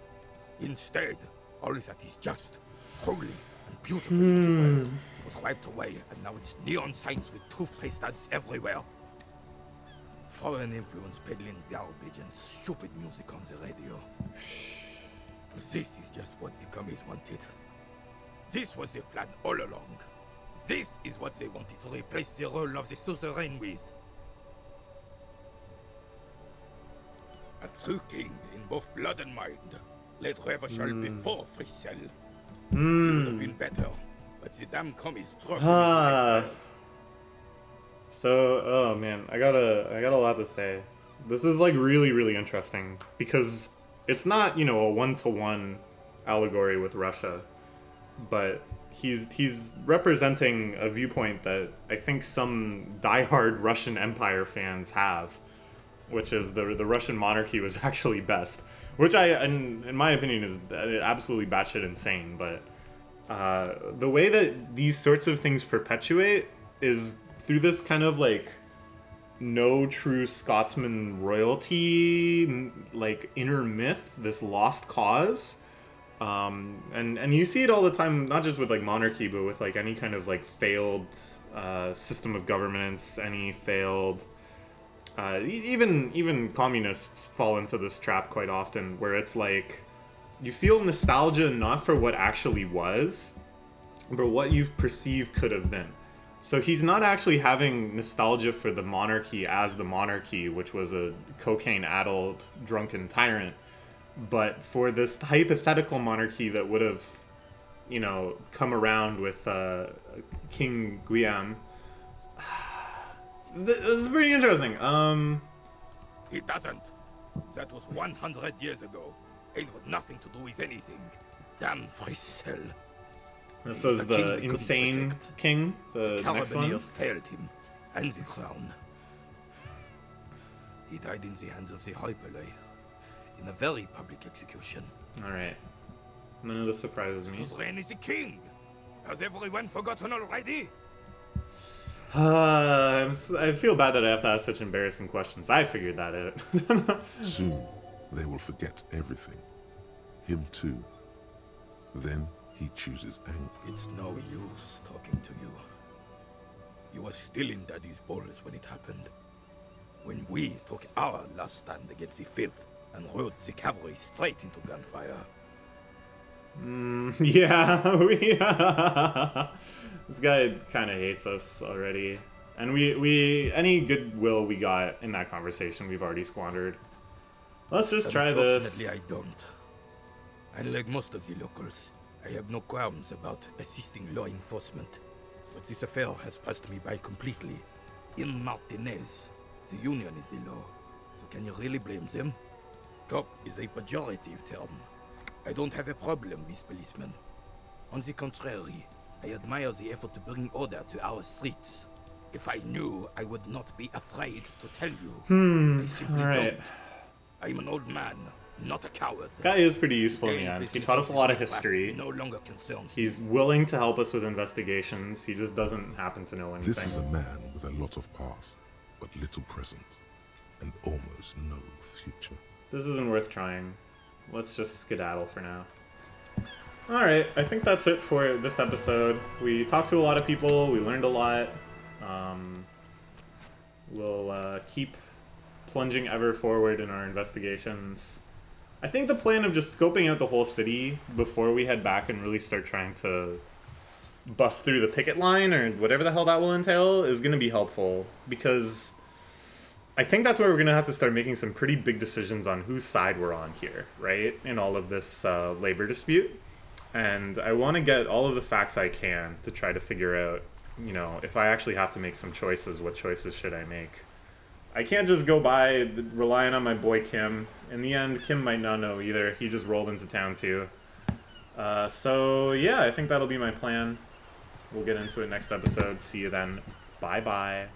Instead, all that is just, holy, and beautiful in the world was wiped away, and now it's neon signs with toothpaste ads everywhere. Foreign influence peddling garbage and stupid music on the radio. This is just what the commies wanted. This was their plan all along. This is what they wanted to replace the role of the suzerain with. A true king in both blood and mind led Revachol before Frisell. It would have been better, but the damn commies dropped So, oh man, I got a lot to say. This is like really interesting because it's not, you know, a one-to-one allegory with Russia, but he's representing a viewpoint that I think some diehard Russian Empire fans have, which is the Russian monarchy was actually best, which in my opinion is absolutely batshit insane. But the way that these sorts of things perpetuate is through this kind of like no true Scotsman royalty, like inner myth, this lost cause. And you see it all the time, not just with like monarchy, but with like any kind of like failed system of governance, any failed even communists fall into this trap quite often, where it's like you feel nostalgia not for what actually was, but what you perceive could have been. So he's not actually having nostalgia for the monarchy as the monarchy, which was a cocaine-addled, drunken tyrant, but for this hypothetical monarchy that would have, you know, come around with King Guillaume. This is pretty interesting. It doesn't. That was 100 years ago. Ain't got nothing to do with anything. Damn Frisell. This is the insane king, the next one. Carabineers failed him, and the crown. He died in the hands of the Hyperlay, in a very public execution. Alright. None of this surprises me. Suzerain is the king! Has everyone forgotten already? I feel bad that I have to ask such embarrassing questions. I figured that out. Soon, they will forget everything. Him too. Then he chooses anger. It's no use talking to you. You were still in Daddy's balls when it happened. When we took our last stand against the filth and rode the cavalry straight into gunfire. Yeah, this guy kind of hates us already. And we any goodwill we got in that conversation, we've already squandered. Let's just try this. Unfortunately, I don't. Unlike most of the locals, I have no qualms about assisting law enforcement. But this affair has passed me by completely. In Martinez, the Union is the law. So can you really blame them? Cop is a pejorative term. I don't have a problem with policemen. On the contrary, I admire the effort to bring order to our streets. If I knew, I would not be afraid to tell you. I simply don't. I'm an old man, not a coward. This guy is pretty useful in the end. He taught us a lot of history. No longer concerned. He's willing to help us with investigations. He just doesn't happen to know anything. This is a man with a lot of past, but little present, and almost no future. This isn't worth trying. let's just skedaddle for now. Alright, I think that's it for this episode. We talked to a lot of people, we learned a lot. We'll keep plunging ever forward in our investigations. I think the plan of just scoping out the whole city before we head back and really start trying to bust through the picket line or whatever the hell that will entail is going to be helpful, because I think that's where we're going to have to start making some pretty big decisions on whose side we're on here, right? In all of this labor dispute. And I want to get all of the facts I can to try to figure out, you know, if I actually have to make some choices, what choices should I make? I can't just go by relying on my boy Kim. In the end, Kim might not know either. He just rolled into town too. So yeah, I think that'll be my plan. We'll get into it next episode. See you then. Bye-bye.